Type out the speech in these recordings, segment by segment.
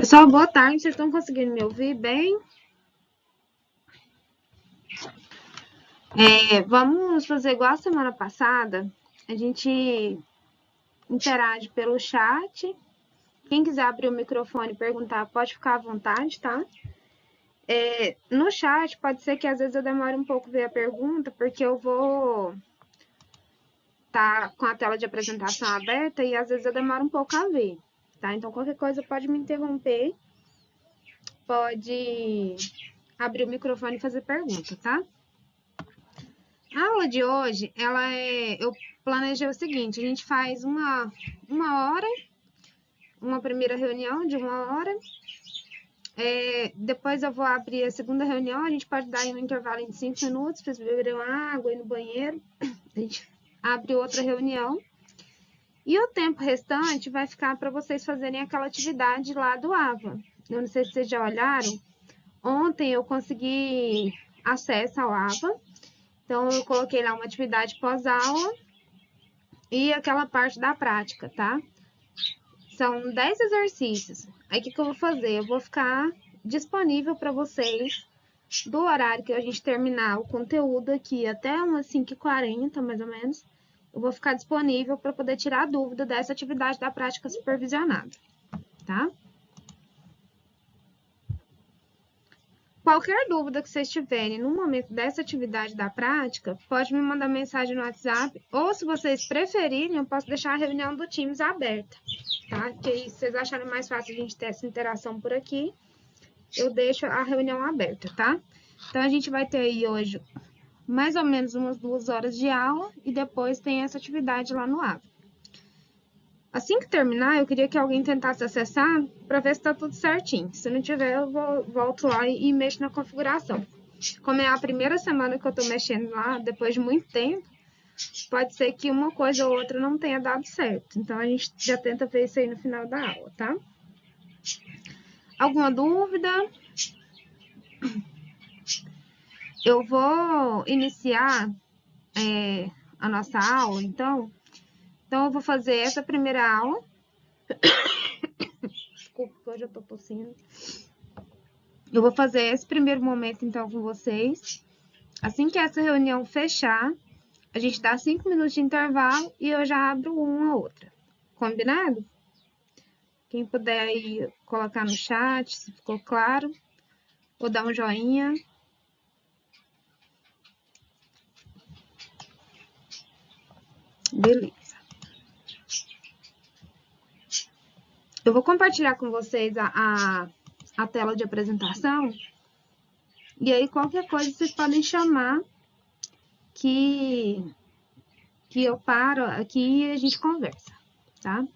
Pessoal, boa tarde. Vocês estão conseguindo me ouvir bem? Vamos fazer igual a semana passada. A gente interage pelo chat. Quem quiser abrir o microfone e perguntar, pode ficar à vontade, tá? No chat, pode ser que às vezes eu demore um pouco ver a pergunta, porque eu vou estar com a tela de apresentação aberta e às vezes eu demoro um pouco a ver, tá? Então, qualquer coisa pode me interromper, pode abrir o microfone e fazer pergunta, tá? A aula de hoje, eu planejei o seguinte, a gente faz uma hora, uma primeira reunião de 1 hora, depois eu vou abrir a segunda reunião, a gente pode dar um intervalo de 5 minutos, para vocês beberem água, ir no banheiro, a gente abre outra reunião, e o tempo restante vai ficar para vocês fazerem aquela atividade lá do AVA. Eu não sei se vocês já olharam, ontem eu consegui acesso ao AVA, então eu coloquei lá uma atividade pós-aula, e aquela parte da prática, tá? São 10 exercícios. Aí, o que eu vou fazer? Eu vou ficar disponível para vocês do horário que a gente terminar o conteúdo aqui até umas 5h40, mais ou menos. Eu vou ficar disponível para poder tirar dúvida dessa atividade da prática supervisionada, tá? Qualquer dúvida que vocês tiverem no momento dessa atividade da prática, pode me mandar mensagem no WhatsApp, ou se vocês preferirem, eu posso deixar a reunião do Teams aberta, tá? Que aí, se vocês acharem mais fácil a gente ter essa interação por aqui, eu deixo a reunião aberta, tá? Então, a gente vai ter aí hoje mais ou menos umas 2 horas de aula e depois tem essa atividade lá no AVA. Assim que terminar, eu queria que alguém tentasse acessar para ver se está tudo certinho. Se não tiver, eu volto lá e mexo na configuração. Como é a primeira semana que eu estou mexendo lá, depois de muito tempo, pode ser que uma coisa ou outra não tenha dado certo. Então, a gente já tenta ver isso aí no final da aula, tá? Alguma dúvida? Eu vou iniciar a nossa aula, então eu vou fazer essa primeira aula. Desculpa, que hoje eu tô tossindo. Eu vou fazer esse primeiro momento, então, com vocês. Assim que essa reunião fechar, a gente dá 5 minutos de intervalo e eu já abro uma ou outra. Combinado? Quem puder aí colocar no chat, se ficou claro, ou dar um joinha. Beleza. Eu vou compartilhar com vocês a tela de apresentação. E aí, qualquer coisa, vocês podem chamar que eu paro aqui e a gente conversa, tá?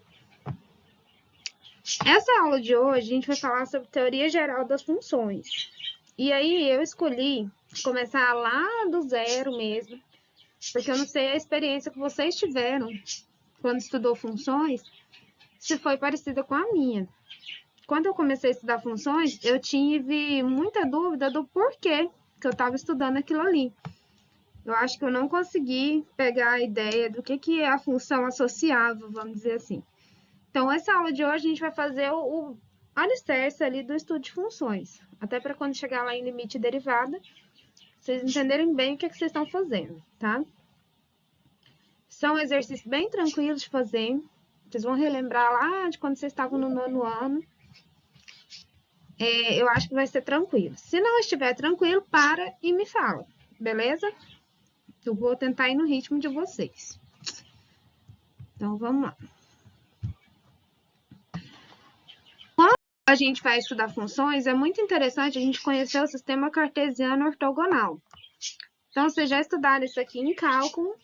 Essa aula de hoje, a gente vai falar sobre teoria geral das funções. E aí, eu escolhi começar lá do zero mesmo, porque eu não sei a experiência que vocês tiveram quando estudou funções, se foi parecida com a minha. Quando eu comecei a estudar funções, eu tive muita dúvida do porquê que eu estava estudando aquilo ali. Eu acho que eu não consegui pegar a ideia do que a função associava, vamos dizer assim. Então, essa aula de hoje a gente vai fazer o alicerce ali do estudo de funções. Até para quando chegar lá em limite e derivada, vocês entenderem bem o que vocês estão fazendo, tá? São exercícios bem tranquilos de fazer. Vocês vão relembrar lá de quando vocês estavam no 9º ano. Eu acho que vai ser tranquilo. Se não estiver tranquilo, para e me fala, beleza? Eu vou tentar ir no ritmo de vocês. Então, vamos lá. Quando a gente vai estudar funções, é muito interessante a gente conhecer o sistema cartesiano ortogonal. Então, vocês já estudaram isso aqui em cálculo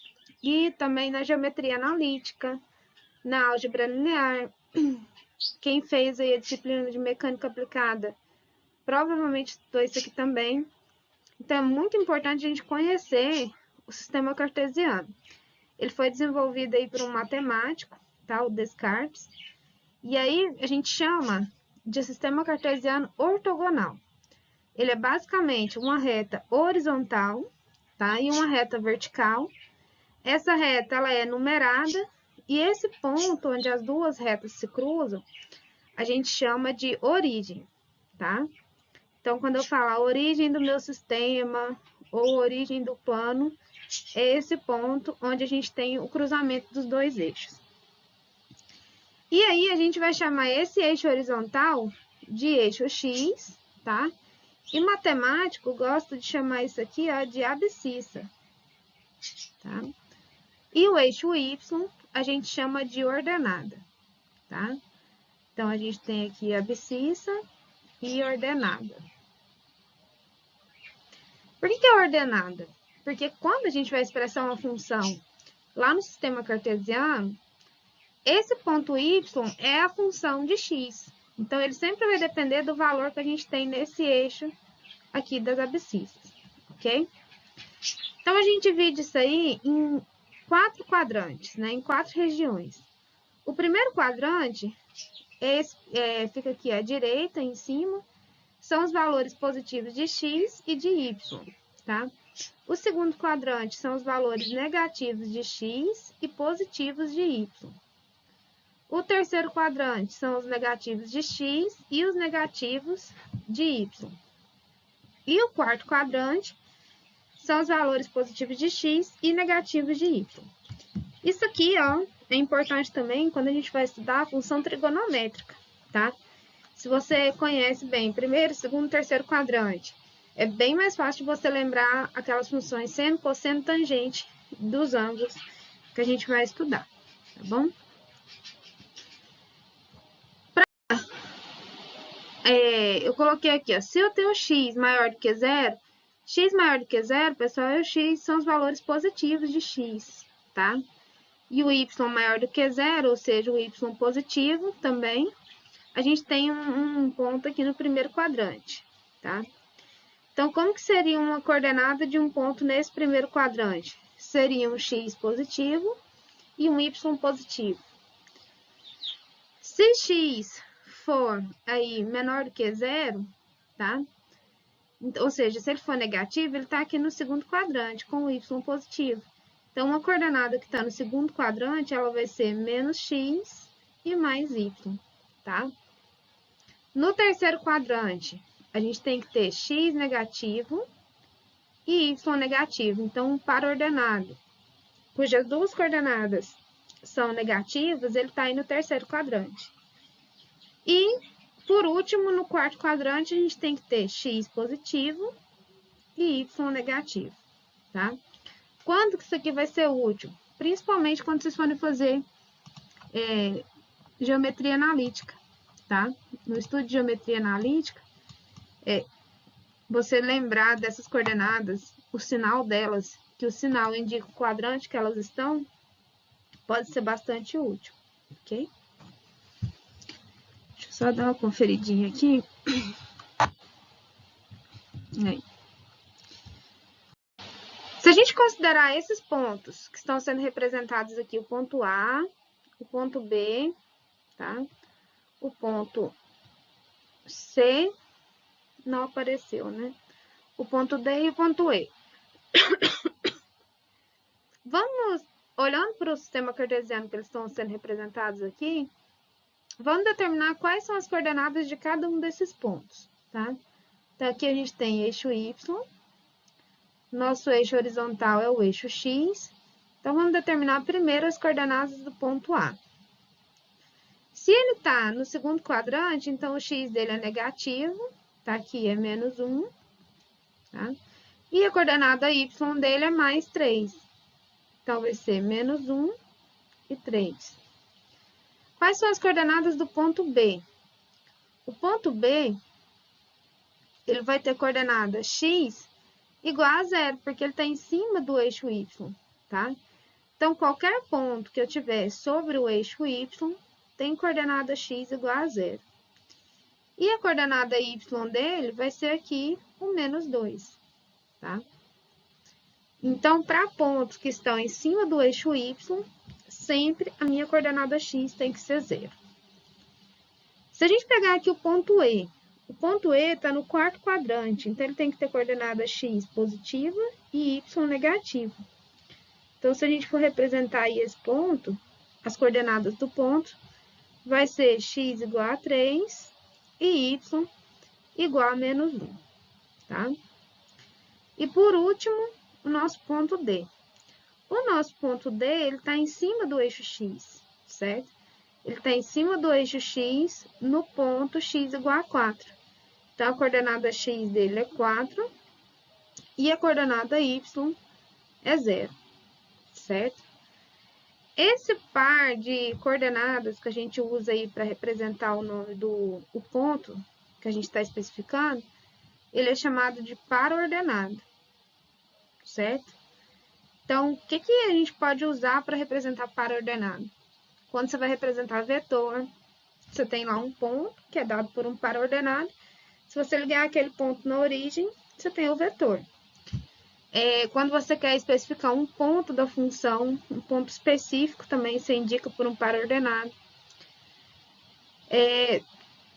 e também na geometria analítica, na álgebra linear. Quem fez aí a disciplina de mecânica aplicada provavelmente estudou isso aqui também. Então, é muito importante a gente conhecer o sistema cartesiano. Ele foi desenvolvido aí por um matemático, tá? O Descartes. E aí, a gente chama de sistema cartesiano ortogonal. Ele é basicamente uma reta horizontal, tá? E uma reta vertical. Essa reta, ela é numerada. E esse ponto onde as duas retas se cruzam, a gente chama de origem, tá? Então, quando eu falar a origem do meu sistema ou origem do plano, é esse ponto onde a gente tem o cruzamento dos dois eixos. E aí, a gente vai chamar esse eixo horizontal de eixo X, tá? E matemático gosta de chamar isso aqui, ó, de abscissa, tá? E o eixo Y, a gente chama de ordenada, tá? Então, a gente tem aqui abscissa e ordenada. Por que é ordenada? Porque quando a gente vai expressar uma função lá no sistema cartesiano, esse ponto y é a função de x. Então, ele sempre vai depender do valor que a gente tem nesse eixo aqui das abscissas, ok? Então, a gente divide isso aí em 4 quadrantes, né? Em 4 regiões. O primeiro quadrante fica aqui à direita, em cima, são os valores positivos de x e de y, tá? O segundo quadrante são os valores negativos de x e positivos de y. O terceiro quadrante são os negativos de x e os negativos de y. E o quarto quadrante são os valores positivos de x e negativos de y. Isso aqui, ó, é importante também quando a gente vai estudar a função trigonométrica, tá? Se você conhece bem primeiro, segundo, terceiro quadrante, é bem mais fácil de você lembrar aquelas funções seno, cosseno, tangente dos ângulos que a gente vai estudar, tá bom? Eu coloquei aqui, ó, se eu tenho x maior do que zero, x maior do que zero, pessoal, e o x são os valores positivos de x, tá? E o y maior do que zero, ou seja, o y positivo também, a gente tem um ponto aqui no primeiro quadrante, tá? Então, como que seria uma coordenada de um ponto nesse primeiro quadrante? Seria um x positivo e um y positivo. Se x for aí menor do que zero, tá? Ou seja, se ele for negativo, ele está aqui no segundo quadrante, com o y positivo. Então, uma coordenada que está no segundo quadrante, ela vai ser menos x e mais y, tá? No terceiro quadrante, a gente tem que ter x negativo e y negativo. Então, um par ordenado, cujas duas coordenadas são negativas, ele está aí no terceiro quadrante. E, por último, no quarto quadrante, a gente tem que ter x positivo e y negativo, tá? Quando que isso aqui vai ser útil? Principalmente quando vocês forem fazer geometria analítica, tá? No estudo de geometria analítica, você lembrar dessas coordenadas, o sinal delas, que o sinal indica o quadrante que elas estão, pode ser bastante útil, ok? Deixa eu só dar uma conferidinha aqui. Aí. Se a gente considerar esses pontos que estão sendo representados aqui, o ponto A, o ponto B, tá? O ponto C não apareceu, né? O ponto D e o ponto E. Vamos, olhando para o sistema cartesiano que eles estão sendo representados aqui, vamos determinar quais são as coordenadas de cada um desses pontos, tá? Então, aqui a gente tem eixo Y, nosso eixo horizontal é o eixo X, então vamos determinar primeiro as coordenadas do ponto A. Se ele está no segundo quadrante, então o x dele é negativo, tá aqui, é menos 1, tá? E a coordenada y dele é mais 3, então vai ser menos 1 e 3. Quais são as coordenadas do ponto B? O ponto B, ele vai ter coordenada x igual a 0, porque ele está em cima do eixo y, tá? Então, qualquer ponto que eu tiver sobre o eixo y, tem coordenada x igual a 0. E a coordenada y dele vai ser aqui o menos 2, tá? Então, para pontos que estão em cima do eixo y, sempre a minha coordenada x tem que ser 0. Se a gente pegar aqui o ponto E está no quarto quadrante, então ele tem que ter coordenada x positiva e y negativa. Então, se a gente for representar aí esse ponto, as coordenadas do ponto vai ser x igual a 3 e y igual a menos 1, tá? E por último, o nosso ponto D. O nosso ponto D, ele está em cima do eixo x, certo? Ele está em cima do eixo x no ponto x igual a 4. Então, a coordenada x dele é 4 e a coordenada y é 0, certo? Esse par de coordenadas que a gente usa aí para representar o nome do ponto que a gente está especificando, ele é chamado de par ordenado, certo? Então, o que a gente pode usar para representar par ordenado? Quando você vai representar vetor, você tem lá um ponto, que é dado por um par ordenado. Se você ligar aquele ponto na origem, você tem o vetor. Quando você quer especificar um ponto da função, um ponto específico também, você indica por um par ordenado.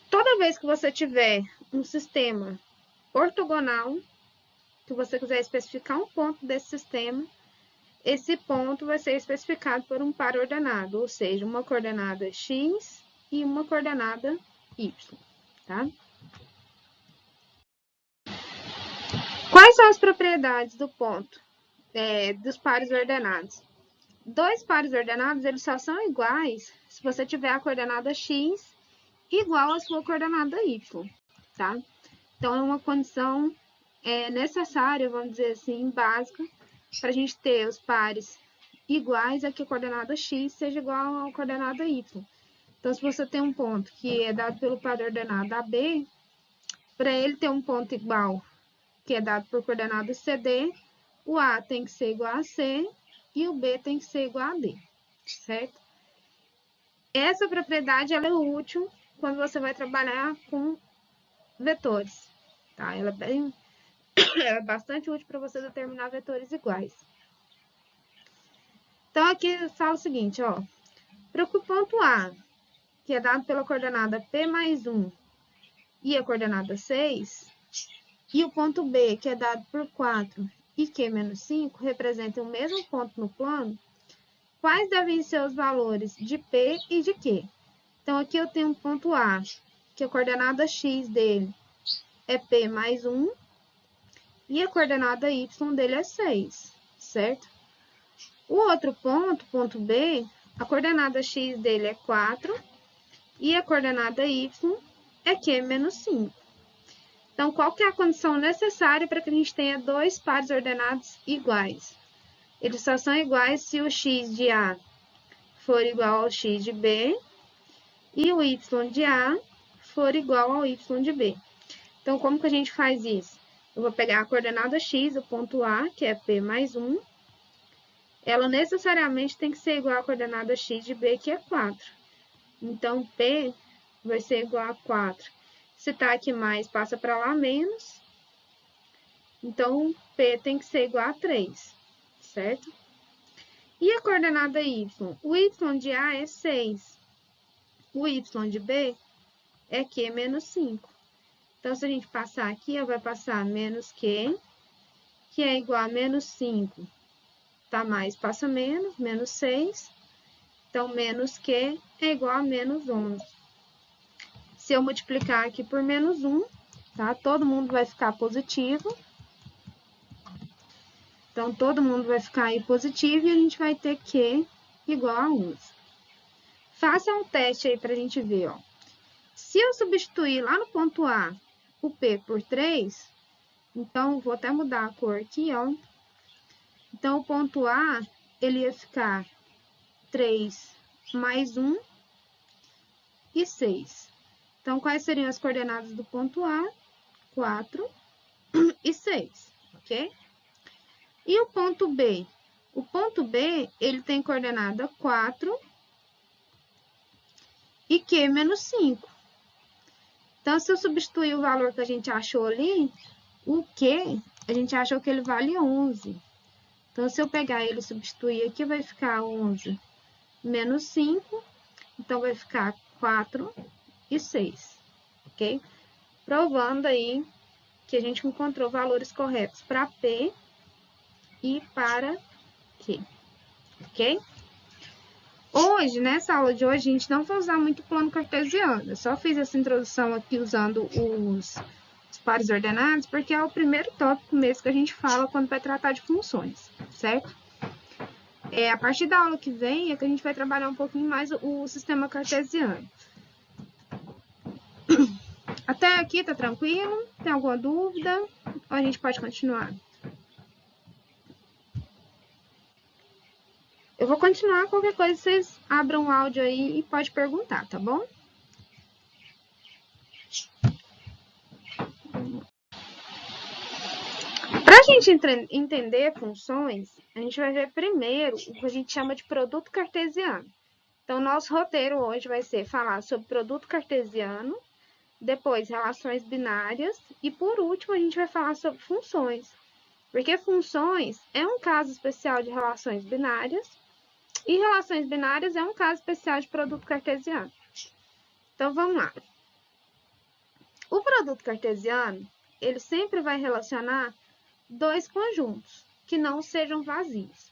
Toda vez que você tiver um sistema ortogonal, que você quiser especificar um ponto desse sistema, esse ponto vai ser especificado por um par ordenado, ou seja, uma coordenada x e uma coordenada y, tá? Quais são as propriedades do ponto, dos pares ordenados? Dois pares ordenados, eles só são iguais se você tiver a coordenada x igual à sua coordenada y, tá? Então, é uma condição necessária, vamos dizer assim, básica, para a gente ter os pares iguais a que a coordenada x seja igual à coordenada y. Então, se você tem um ponto que é dado pelo par ordenado AB, para ele ter um ponto igual, que é dado por coordenada CD, o A tem que ser igual a C e o B tem que ser igual a D, certo? Essa propriedade ela é útil quando você vai trabalhar com vetores, tá? Ela é bastante útil para você determinar vetores iguais. Então, aqui fala o seguinte, ó. Para o ponto A, que é dado pela coordenada P mais 1 e a coordenada 6, e o ponto B, que é dado por 4 e Q menos 5, representam o mesmo ponto no plano, quais devem ser os valores de P e de Q? Então, aqui eu tenho um ponto A, que a coordenada x dele é P mais 1, e a coordenada y dele é 6, certo? O outro ponto, ponto B, a coordenada x dele é 4 e a coordenada y é Q menos 5. Então, qual que é a condição necessária para que a gente tenha dois pares ordenados iguais? Eles só são iguais se o x de A for igual ao x de B e o y de A for igual ao y de B. Então, como que a gente faz isso? Eu vou pegar a coordenada x, o ponto A, que é P mais 1. Ela necessariamente tem que ser igual à coordenada x de B, que é 4. Então, P vai ser igual a 4. Se tá aqui mais, passa para lá menos. Então, P tem que ser igual a 3, certo? E a coordenada y? O y de A é 6. O y de B é Q menos 5. Então, se a gente passar aqui, vai passar menos Q, que é igual a menos 5. Tá mais, passa menos 6. Então, menos Q é igual a menos 11. Se eu multiplicar aqui por menos 1, tá? Todo mundo vai ficar positivo. Então, todo mundo vai ficar aí positivo e a gente vai ter Q igual a 11. Faça um teste aí pra gente ver, ó. Se eu substituir lá no ponto A o P por 3, então, vou até mudar a cor aqui, ó. Então, o ponto A, ele ia ficar 3 mais 1 e 6. Então, quais seriam as coordenadas do ponto A? 4 e 6, ok? E o ponto B? O ponto B, ele tem coordenada 4 e Q menos 5. Então, se eu substituir o valor que a gente achou ali, o Q, a gente achou que ele vale 11. Então, se eu pegar ele e substituir aqui, vai ficar 11 menos 5. Então, vai ficar 4 e 6, ok? Provando aí que a gente encontrou valores corretos para P e para Q, ok? Hoje, nessa aula de hoje, a gente não vai usar muito plano cartesiano. Eu só fiz essa introdução aqui usando os pares ordenados, porque é o primeiro tópico mesmo que a gente fala quando vai tratar de funções, certo? A partir da aula que vem é que a gente vai trabalhar um pouquinho mais o sistema cartesiano. Até aqui tá tranquilo? Tem alguma dúvida? Ou a gente pode continuar? Eu vou continuar, qualquer coisa vocês abram o áudio aí e pode perguntar, tá bom? Para a gente entender funções, a gente vai ver primeiro o que a gente chama de produto cartesiano. Então, nosso roteiro hoje vai ser falar sobre produto cartesiano, depois relações binárias e, por último, a gente vai falar sobre funções. Porque funções é um caso especial de relações binárias e relações binárias é um caso especial de produto cartesiano. Então, vamos lá. O produto cartesiano, ele sempre vai relacionar dois conjuntos que não sejam vazios.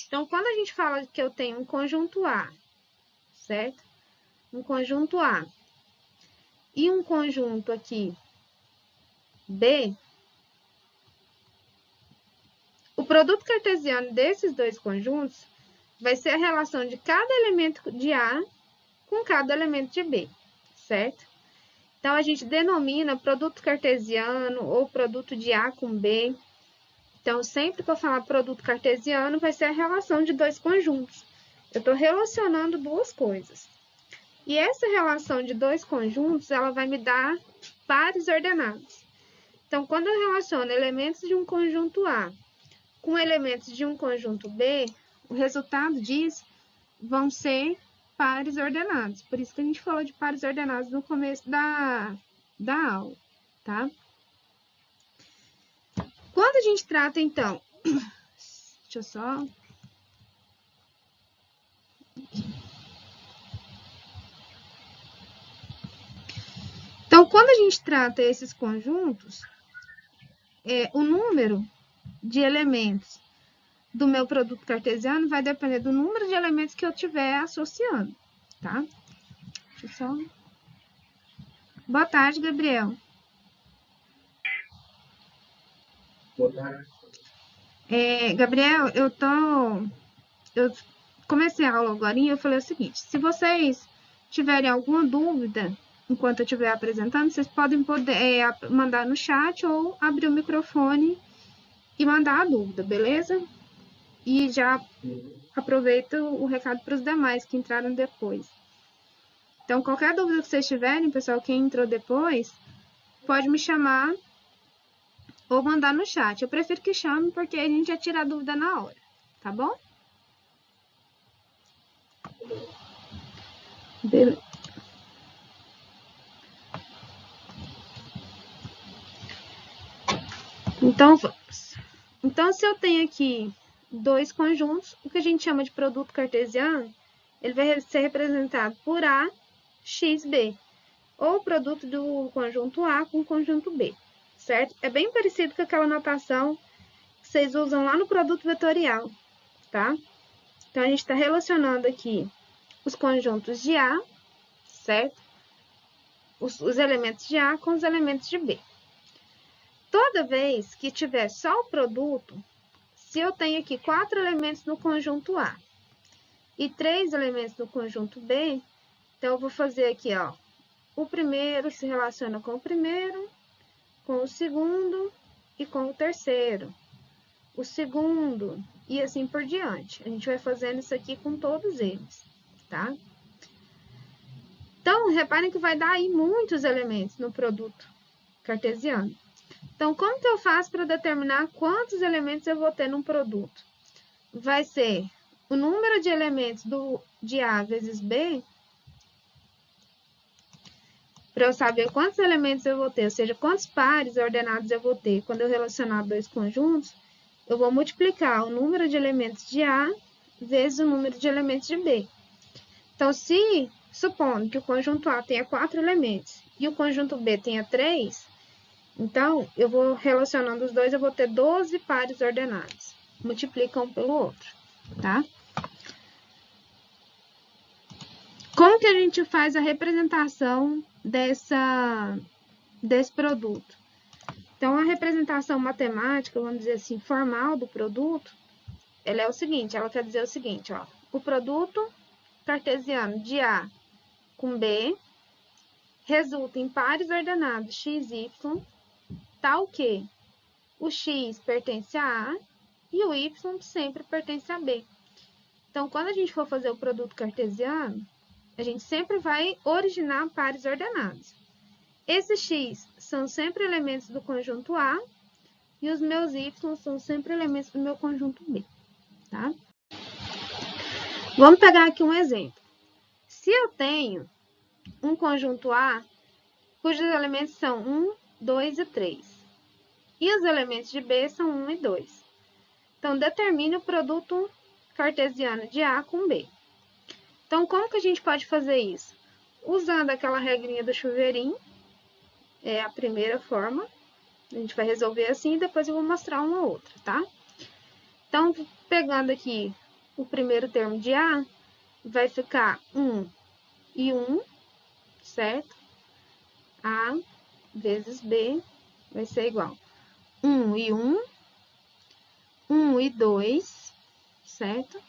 Então, quando a gente fala que eu tenho um conjunto A, certo? Um conjunto A e um conjunto aqui B, o produto cartesiano desses dois conjuntos vai ser a relação de cada elemento de A com cada elemento de B, certo? Então, a gente denomina produto cartesiano ou produto de A com B. Então, sempre que eu falar produto cartesiano, vai ser a relação de dois conjuntos. Eu estou relacionando duas coisas. E essa relação de dois conjuntos, ela vai me dar pares ordenados. Então, quando eu relaciono elementos de um conjunto A com elementos de um conjunto B, o resultado disso vão ser pares ordenados. Por isso que a gente falou de pares ordenados no começo da aula, tá? Quando a gente trata, então... Deixa eu só... Então, quando a gente trata esses conjuntos, o número de elementos do meu produto cartesiano vai depender do número de elementos que eu estiver associando, tá? Deixa eu só... Boa tarde, Gabriel. Boa tarde. Gabriel, eu comecei a aula agora e eu falei o seguinte: se vocês tiverem alguma dúvida enquanto eu estiver apresentando, vocês podem mandar no chat ou abrir o microfone e mandar a dúvida, beleza? E já aproveito o recado para os demais que entraram depois. Então, qualquer dúvida que vocês tiverem, pessoal, quem entrou depois, pode me chamar ou mandar no chat. Eu prefiro que chame porque a gente já tira a dúvida na hora, tá bom? Beleza. Então, vamos. Então, se eu tenho aqui dois conjuntos, o que a gente chama de produto cartesiano, ele vai ser representado por A, X, B. Ou o produto do conjunto A com o conjunto B, certo? É bem parecido com aquela notação que vocês usam lá no produto vetorial, tá? Então, a gente está relacionando aqui os conjuntos de A, certo? Os elementos de A com os elementos de B. Toda vez que tiver só o produto, se eu tenho aqui 4 elementos no conjunto A e 3 elementos no conjunto B, então eu vou fazer aqui, ó, o primeiro se relaciona com o primeiro, com o segundo e com o terceiro. O segundo e assim por diante. A gente vai fazendo isso aqui com todos eles, tá? Então, reparem que vai dar aí muitos elementos no produto cartesiano. Então, como que eu faço para determinar quantos elementos eu vou ter num produto? Vai ser o número de elementos de A vezes B, para eu saber quantos elementos eu vou ter, ou seja, quantos pares ordenados eu vou ter. Quando eu relacionar dois conjuntos, eu vou multiplicar o número de elementos de A vezes o número de elementos de B. Então, supondo que o conjunto A tenha 4 elementos e o conjunto B tenha 3, então, eu vou relacionando os dois, eu vou ter 12 pares ordenados. Multiplica um pelo outro, tá? Como que a gente faz a representação desse produto? Então, a representação matemática, vamos dizer assim, formal do produto, ela é o seguinte, ela quer dizer o seguinte, ó. O produto cartesiano de A com B resulta em pares ordenados x, y, tal que o x pertence a A e o y sempre pertence a B. Então, quando a gente for fazer o produto cartesiano, a gente sempre vai originar pares ordenados. Esses x são sempre elementos do conjunto A e os meus y são sempre elementos do meu conjunto B, tá? Vamos pegar aqui um exemplo. Se eu tenho um conjunto A, cujos elementos são 1, 2 e 3, e os elementos de B são 1 e 2. Então, determine o produto cartesiano de A com B. Então, como que a gente pode fazer isso? Usando aquela regrinha do chuveirinho, é a primeira forma. A gente vai resolver assim e depois eu vou mostrar uma outra, tá? Então, pegando aqui o primeiro termo de A, vai ficar 1 e 1, certo? A vezes B vai ser igual 1 e 1, 1 e 2, certo?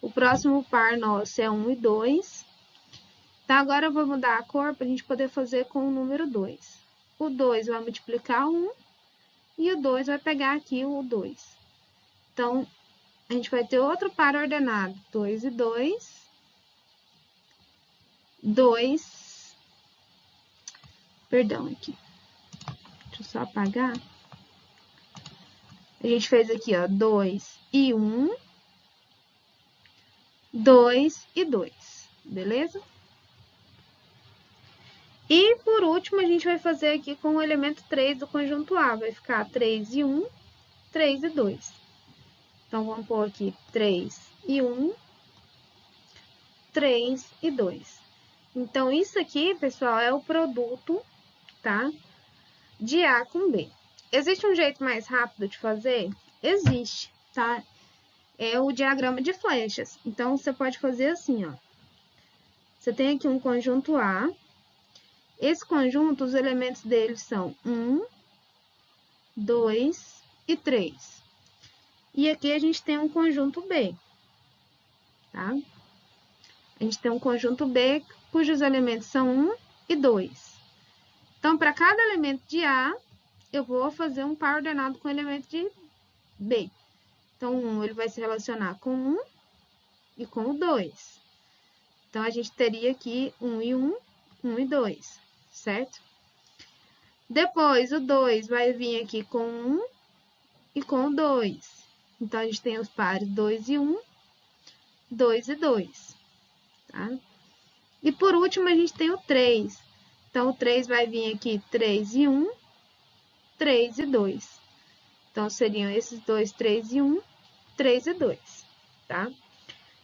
O próximo par nosso é 1 e 2. Tá, agora eu vou mudar a cor para a gente poder fazer com o número 2. O 2 vai multiplicar 1 e o 2 vai pegar aqui o 2. Então, a gente vai ter outro par ordenado, 2 e 2, 2, perdão aqui, deixa eu só apagar. A gente fez aqui, ó, 2 e 1, 2 e 2, beleza? E, por último, a gente vai fazer aqui com o elemento 3 do conjunto A. Vai ficar 3 e 1, 3 e 2. Então, vamos pôr aqui 3 e 1, 3 e 2. Então, isso aqui, pessoal, é o produto, tá? De A com B. Existe um jeito mais rápido de fazer? Existe, tá? É o diagrama de flechas. Então, você pode fazer assim, ó. Você tem aqui um conjunto A. Esse conjunto, os elementos dele são 1, 2 e 3. E aqui a gente tem um conjunto B, tá? A gente tem um conjunto B cujos elementos são 1 e 2. Então, para cada elemento de A, eu vou fazer um par ordenado com o elemento de B. Então, 1 ele vai se relacionar com 1 e com o 2. Então, a gente teria aqui 1 e 1, 1 e 2, certo? Depois, o 2 vai vir aqui com 1 e com o 2. Então, a gente tem os pares 2 e 1, 2 e 2, tá? E, por último, a gente tem o 3. Então, o 3 vai vir aqui 3 e 1, 3 e 2. Então, seriam esses dois, 3 e 1, 3 e 2, tá?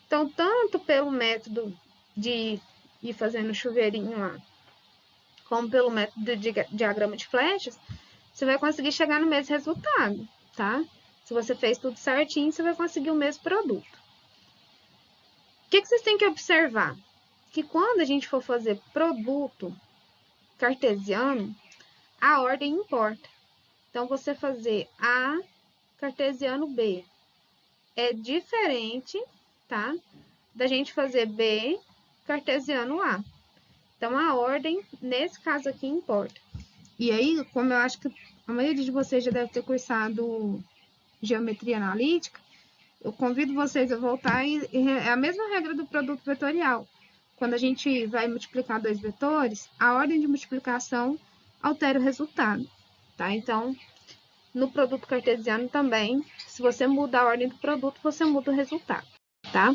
Então, tanto pelo método de ir fazendo chuveirinho lá, como pelo método de diagrama de flechas, você vai conseguir chegar no mesmo resultado, tá? Se você fez tudo certinho, você vai conseguir o mesmo produto. O que vocês têm que observar? Que quando a gente for fazer produto cartesiano, a ordem importa. Então, você fazer A cartesiano B é diferente, tá? Da gente fazer B cartesiano A. Então, a ordem, nesse caso aqui, importa. E aí, como eu acho que a maioria de vocês já deve ter cursado geometria analítica, eu convido vocês a voltar e é a mesma regra do produto vetorial. Quando a gente vai multiplicar dois vetores, a ordem de multiplicação altera o resultado, tá? Então, no produto cartesiano também, se você muda a ordem do produto, você muda o resultado, tá?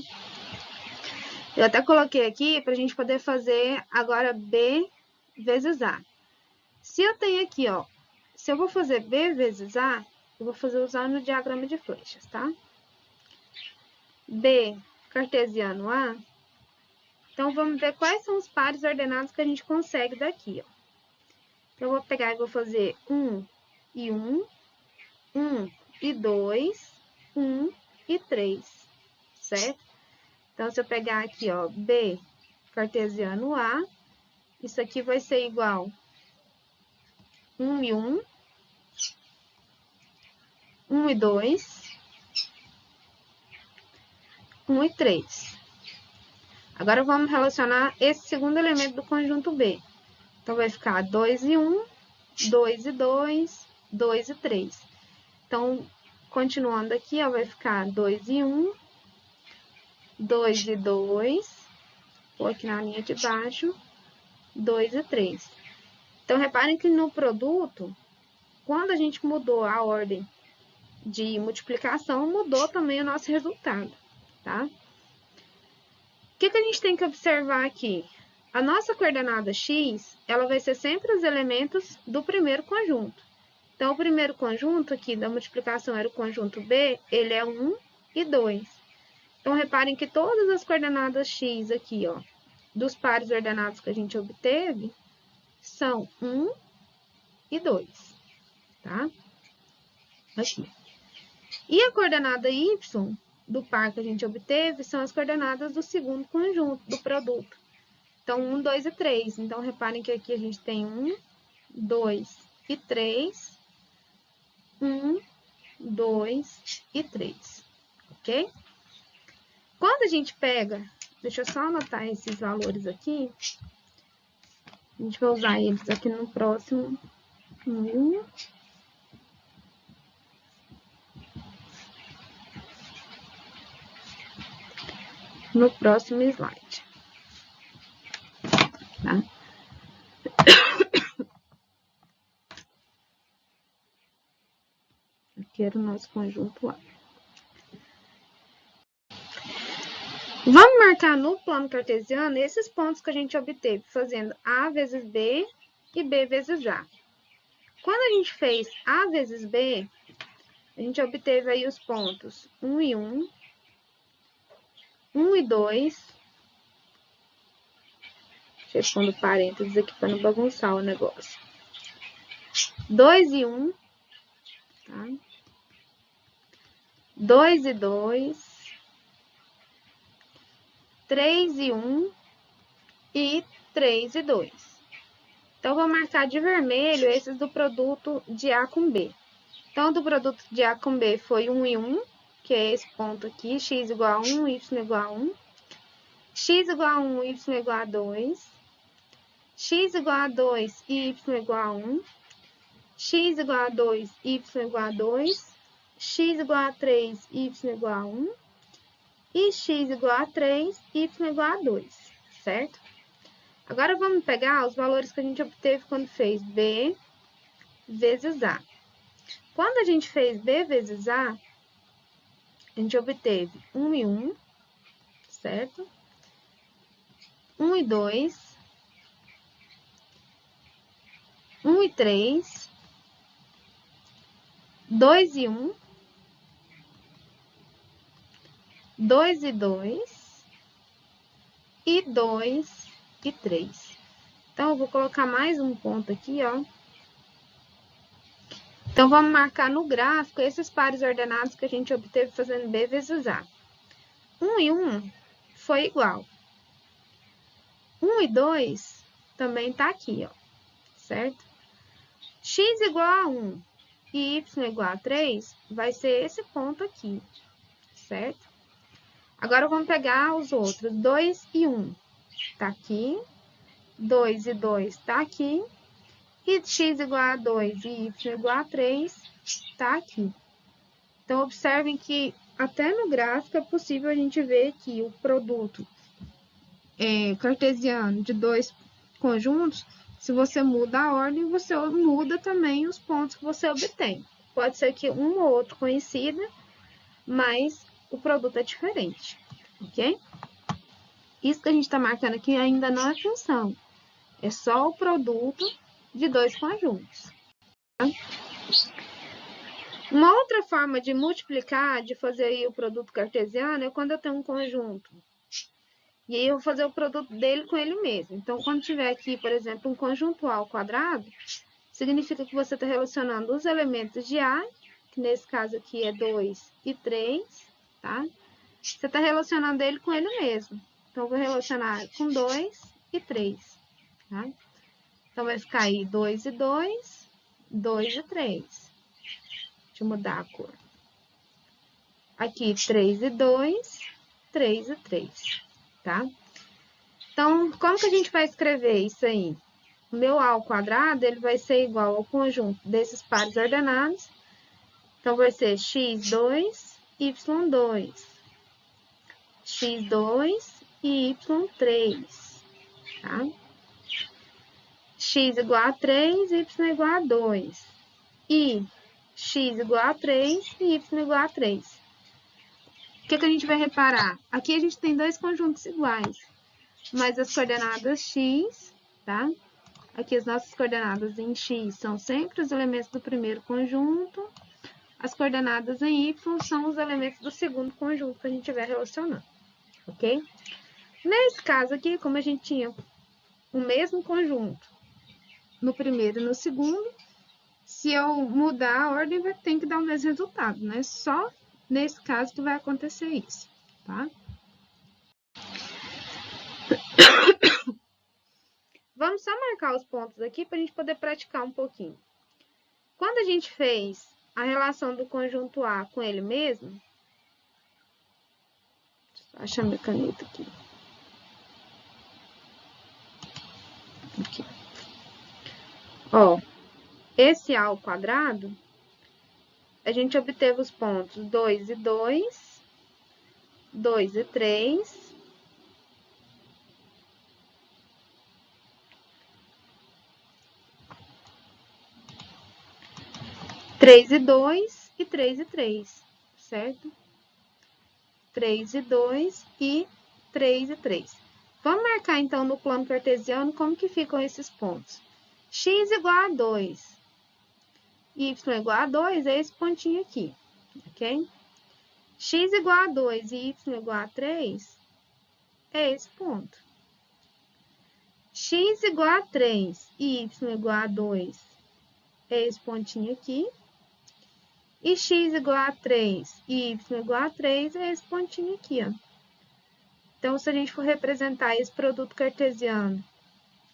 Eu até coloquei aqui para a gente poder fazer agora B vezes A. Se eu tenho aqui, ó, se eu vou fazer B vezes A, eu vou fazer usando o diagrama de flechas, tá? B cartesiano A. Então, vamos ver quais são os pares ordenados que a gente consegue daqui, ó. Então, eu vou pegar e vou fazer 1 e 1, 1 e 2, 1 e 3, certo? Então, se eu pegar aqui, ó, B cartesiano A. Isso aqui vai ser igual 1 e 1, 1 e 2, 1 e 3. Agora, vamos relacionar esse segundo elemento do conjunto B. Então, vai ficar 2 e 1, 2 e 2, 2 e 3. Então, continuando aqui, ó, vai ficar 2 e 1, 2 e 2, vou aqui na linha de baixo, 2 e 3. Então, reparem que no produto, quando a gente mudou a ordem de multiplicação, mudou também o nosso resultado, tá? O que a gente tem que observar aqui? A nossa coordenada x, ela vai ser sempre os elementos do primeiro conjunto. Então, o primeiro conjunto aqui da multiplicação era o conjunto B, ele é 1 e 2. Então, reparem que todas as coordenadas x aqui, ó, dos pares ordenados que a gente obteve, são 1 e 2, tá? Aqui. E a coordenada y do par que a gente obteve são as coordenadas do segundo conjunto do produto. Então, 1, 2 e 3. Então, reparem que aqui a gente tem 1, 2 e 3. 1, 2 e 3. Ok? Quando a gente pega, deixa eu só anotar esses valores aqui. A gente vai usar eles aqui no próximo. No próximo slide. Tá? Aqui era o nosso conjunto A. Vamos marcar no plano cartesiano esses pontos que a gente obteve, fazendo A vezes B e B vezes A. Quando a gente fez A vezes B, a gente obteve aí os pontos 1 e 1, 1 e 2. Deixa eu pondo parênteses aqui para não bagunçar o negócio. 2 e 1, tá? 2 e 2. 3 e 1 e 3 e 2. Então, vou marcar de vermelho esses do produto de A com B. Então, do produto de A com B foi 1 e 1, que é esse ponto aqui, x igual a 1, y igual a 1. X igual a 1, y igual a 2. X igual a 2 e y igual a 1. X igual a 2, y igual a 2. X igual a 3, y igual a 1. E x igual a 3, y igual a 2, certo? Agora, vamos pegar os valores que a gente obteve quando fez B vezes A. Quando a gente fez B vezes A, a gente obteve 1 e 1, certo? 1 e 2, 1 e 3, 2 e 1, 2 e 2 e 2 e 3. Então, eu vou colocar mais um ponto aqui, ó. Então, vamos marcar no gráfico esses pares ordenados que a gente obteve fazendo B vezes A. 1 e 1 foi igual. 1 e 2 também está aqui, ó, certo? X igual a 1 e y igual a 3 vai ser esse ponto aqui, certo? Agora, vamos pegar os outros. 2 e 1 está aqui. 2 e 2 está aqui. E x igual a 2 e y igual a 3 está aqui. Então, observem que até no gráfico é possível a gente ver que o produto cartesiano de dois conjuntos, se você muda a ordem, você muda também os pontos que você obtém. Pode ser que um ou outro coincida, mas o produto é diferente, ok? Isso que a gente está marcando aqui ainda não é função, é só o produto de dois conjuntos. Tá? Uma outra forma de multiplicar, de fazer aí o produto cartesiano, é quando eu tenho um conjunto. E aí, eu vou fazer o produto dele com ele mesmo. Então, quando tiver aqui, por exemplo, um conjunto A ao quadrado, significa que você está relacionando os elementos de A, que nesse caso aqui é 2 e 3, tá? Você está relacionando ele com ele mesmo. Então, eu vou relacionar com 2 e 3, tá? Então, vai ficar aí 2 e 2, 2 e 3. Deixa eu mudar a cor. Aqui, 3 e 2, 3 e 3, tá? Então, como que a gente vai escrever isso aí? O meu A ao quadrado, ele vai ser igual ao conjunto desses pares ordenados. Então, vai ser x2, y2, x2 e y3, tá? X igual a 3, y igual a 2. E x igual a 3 e y igual a 3. O que a gente vai reparar? Aqui a gente tem dois conjuntos iguais, mas as coordenadas x, tá? Aqui as nossas coordenadas em x são sempre os elementos do primeiro conjunto. As coordenadas em y são os elementos do segundo conjunto que a gente estiver relacionando, ok? Nesse caso aqui, como a gente tinha o mesmo conjunto no primeiro e no segundo, se eu mudar a ordem, vai ter que dar o mesmo resultado, né? Só nesse caso que vai acontecer isso, tá? Vamos só marcar os pontos aqui para a gente poder praticar um pouquinho. Quando a gente fez a relação do conjunto A com ele mesmo, deixa eu achar minha caneta aqui. Ó, esse A ao quadrado, a gente obteve os pontos 2 e 2, 2 e 3, 3 e 2 e 3 e 3, certo? 3 e 2 e 3 e 3. Vamos marcar, então, no plano cartesiano como que ficam esses pontos. X igual a 2, y igual a 2 é esse pontinho aqui, ok? X igual a 2 e y igual a 3 é esse ponto. X igual a 3 e y igual a 2 é esse pontinho aqui. E x igual a 3 e y igual a 3 é esse pontinho aqui, ó. Então, se a gente for representar esse produto cartesiano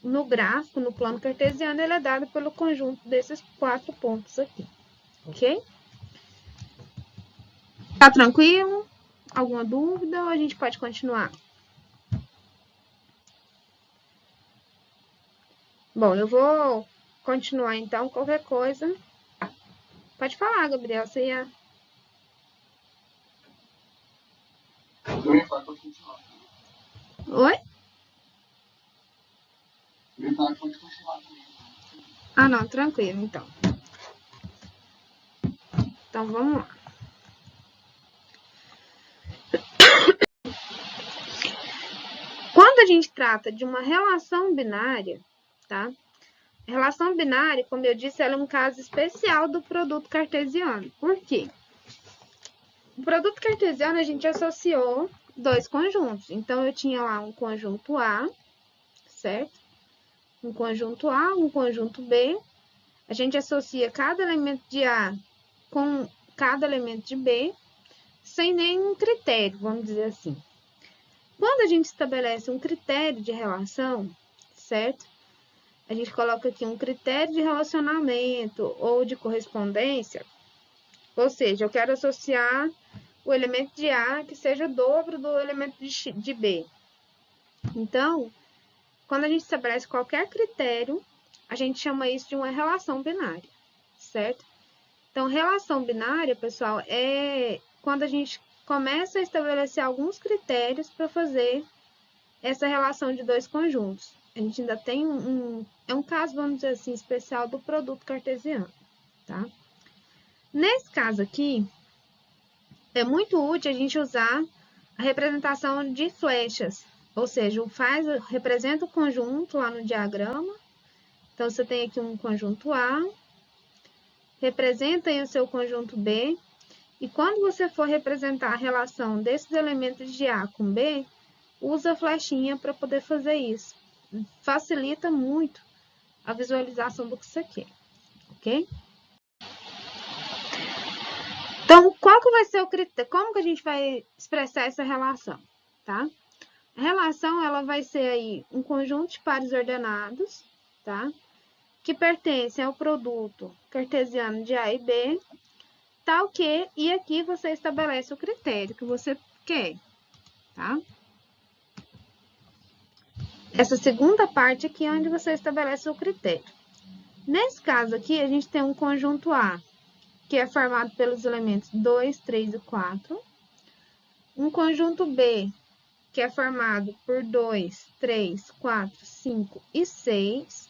no gráfico, no plano cartesiano, ele é dado pelo conjunto desses 4 pontos aqui, ok? Tá tranquilo? Alguma dúvida ou a gente pode continuar? Bom, eu vou continuar então, qualquer coisa. Pode falar, Gabriel, você ia... Eu ia falar, pode continuar. Oi? Eu ia falar, pode continuar também. Ah, não, tranquilo, então. Então, vamos lá. Quando a gente trata de uma relação binária, tá? A relação binária, como eu disse, ela é um caso especial do produto cartesiano. Por quê? O produto cartesiano, a gente associou dois conjuntos. Então, eu tinha lá um conjunto A, certo? Um conjunto A, um conjunto B. A gente associa cada elemento de A com cada elemento de B, sem nenhum critério, vamos dizer assim. Quando a gente estabelece um critério de relação, certo? A gente coloca aqui um critério de relacionamento ou de correspondência, ou seja, eu quero associar o elemento de A que seja o dobro do elemento de B. Então, quando a gente estabelece qualquer critério, a gente chama isso de uma relação binária, certo? Então, relação binária, pessoal, é quando a gente começa a estabelecer alguns critérios para fazer essa relação de dois conjuntos. A gente ainda tem é um caso, vamos dizer assim, especial do produto cartesiano, tá? Nesse caso aqui, é muito útil a gente usar a representação de flechas, ou seja, representa o conjunto lá no diagrama. Então, você tem aqui um conjunto A, representa aí o seu conjunto B, e quando você for representar a relação desses elementos de A com B, usa a flechinha para poder fazer isso. Facilita muito a visualização do que você quer, ok? Então, qual que vai ser o critério? Como que a gente vai expressar essa relação, tá? A A relação, ela vai ser aí um conjunto de pares ordenados, tá? Que pertencem ao produto cartesiano de A e B, tal que, e aqui você estabelece o critério que você quer, tá? Essa segunda parte aqui é onde você estabelece o critério. Nesse caso aqui, a gente tem um conjunto A, que é formado pelos elementos 2, 3 e 4. Um conjunto B, que é formado por 2, 3, 4, 5 e 6.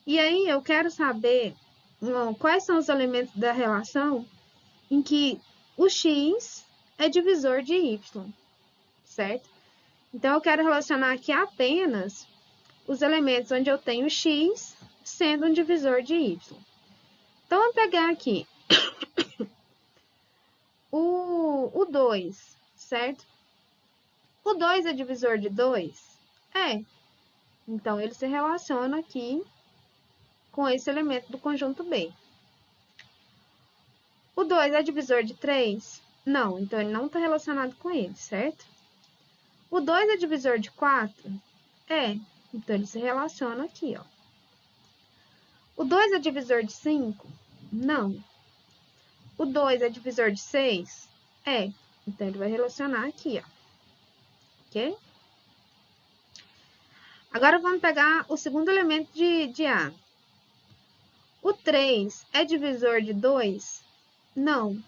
E aí, eu quero saber quais são os elementos da relação em que o x é divisor de y, certo? Então, eu quero relacionar aqui apenas os elementos onde eu tenho x sendo um divisor de y. Então, vamos pegar aqui o 2, certo? O 2 é divisor de 2? É. Então, ele se relaciona aqui com esse elemento do conjunto B. O 2 é divisor de 3? Não, então ele não está relacionado com ele, certo? O 2 é divisor de 4? É, então ele se relaciona aqui, ó. O 2 é divisor de 5? Não. O 2 é divisor de 6? É, então ele vai relacionar aqui, ó. Ok? Agora vamos pegar o segundo elemento de A. O 3 é divisor de 2? Não.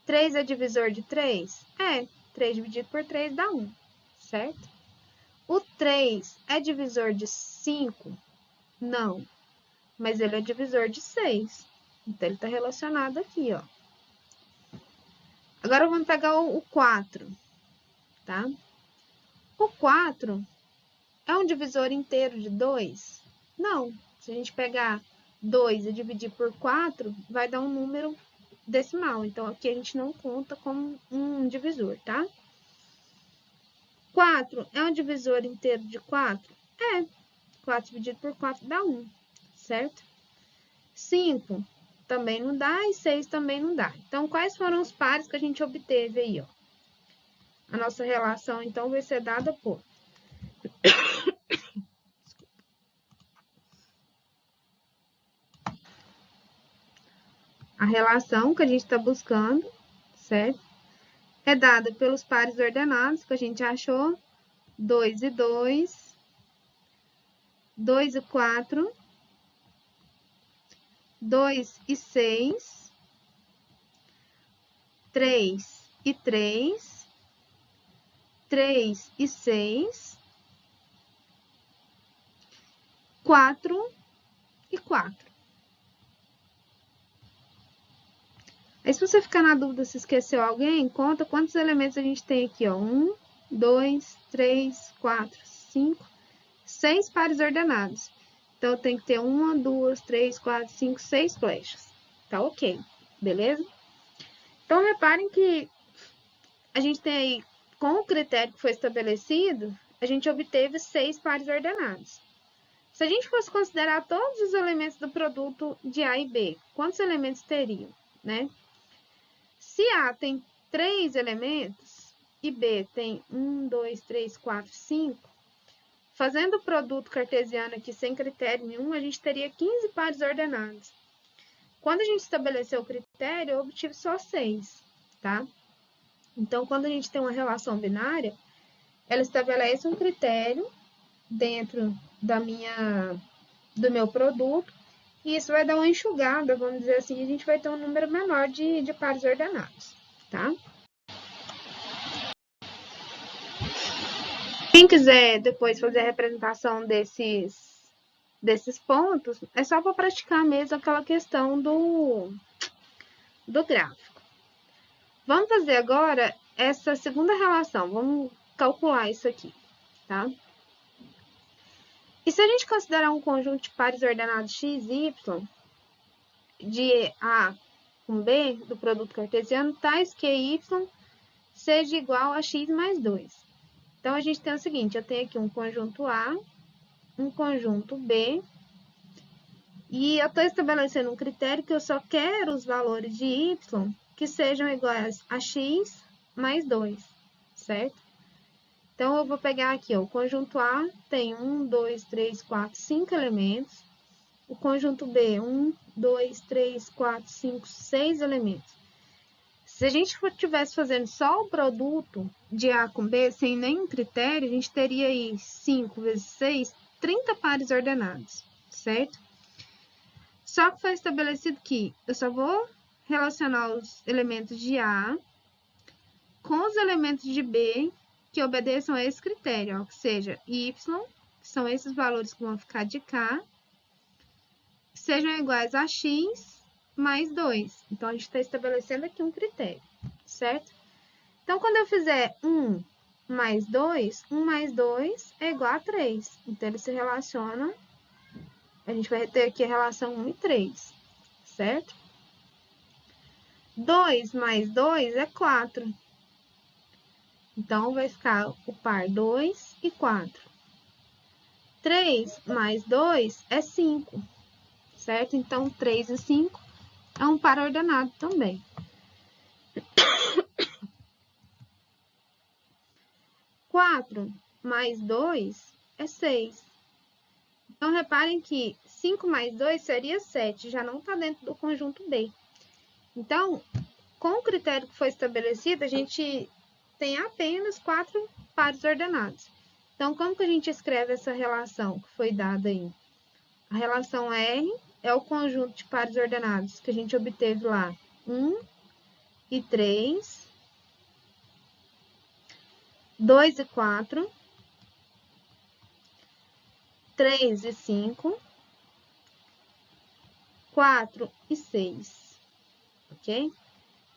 3 é divisor de 3? É. 3 dividido por 3 dá 1, certo? O 3 é divisor de 5? Não. Mas ele é divisor de 6. Então, ele está relacionado aqui, ó. Agora, vamos pegar o 4, tá? O 4 é um divisor inteiro de 2? Não. Se a gente pegar 2 e dividir por 4, vai dar um número decimal. Então, aqui a gente não conta como um divisor, tá? 4 é um divisor inteiro de 4? É. 4 dividido por 4 dá 1, certo? 5 também não dá e 6 também não dá. Então, quais foram os pares que a gente obteve aí, ó? A nossa relação, então, vai ser dada por... A relação que a gente está buscando, certo? É dada pelos pares ordenados que a gente achou. 2 e 2, 2 e 4, 2 e 6, 3 e 3, 3 e 6, 4 e 4. Aí, se você ficar na dúvida se esqueceu alguém, conta quantos elementos a gente tem aqui, ó. 1, 2, 3, 4, 5, 6 pares ordenados. Então, tem que ter 1, 2, 3, 4, 5, 6 flechas. Tá ok, beleza? Então, reparem que a gente tem aí, com o critério que foi estabelecido, a gente obteve 6 pares ordenados. Se a gente fosse considerar todos os elementos do produto de A e B, quantos elementos teriam, né? Se A tem 3 elementos e B tem 1, 2, 3, 4, 5, fazendo o produto cartesiano aqui sem critério nenhum, a gente teria 15 pares ordenados. Quando a gente estabeleceu o critério, eu obtive só 6, tá? Então, quando a gente tem uma relação binária, ela estabelece um critério dentro do meu produto, e isso vai dar uma enxugada, vamos dizer assim, a gente vai ter um número menor de pares ordenados, tá? Quem quiser depois fazer a representação desses pontos, é só para praticar mesmo aquela questão do gráfico. Vamos fazer agora essa segunda relação, vamos calcular isso aqui, tá? E se a gente considerar um conjunto de pares ordenados x e y, de A com B, do produto cartesiano, tais que y seja igual a x mais 2. Então, a gente tem o seguinte, eu tenho aqui um conjunto A, um conjunto B, e eu estou estabelecendo um critério que eu só quero os valores de y que sejam iguais a x mais 2, certo? Então, eu vou pegar aqui, ó, o conjunto A tem 1, 2, 3, 4, 5 elementos. O conjunto B, 1, 2, 3, 4, 5, 6 elementos. Se a gente estivesse fazendo só o produto de A com B, sem nenhum critério, a gente teria aí 5 vezes 6, 30 pares ordenados, certo? Só que foi estabelecido que eu só vou relacionar os elementos de A com os elementos de B que obedeçam a esse critério, ó, que seja Y, que são esses valores que vão ficar de K, sejam iguais a X mais 2. Então, a gente está estabelecendo aqui um critério, certo? Então, quando eu fizer 1 mais 2, 1 mais 2 é igual a 3. Então, eles se relacionam, a gente vai ter aqui a relação 1 e 3, certo? 2 mais 2 é 4. Então, vai ficar o par 2 e 4. 3 mais 2 é 5, certo? Então, 3 e 5 é um par ordenado também. 4 mais 2 é 6. Então, reparem que 5 mais 2 seria 7, já não está dentro do conjunto B. Então, com o critério que foi estabelecido, a gente tem apenas 4 pares ordenados. Então, como que a gente escreve essa relação que foi dada aí? A relação R é o conjunto de pares ordenados que a gente obteve lá. 1 e 3, 2 e 4, 3 e 5, 4 e 6, ok?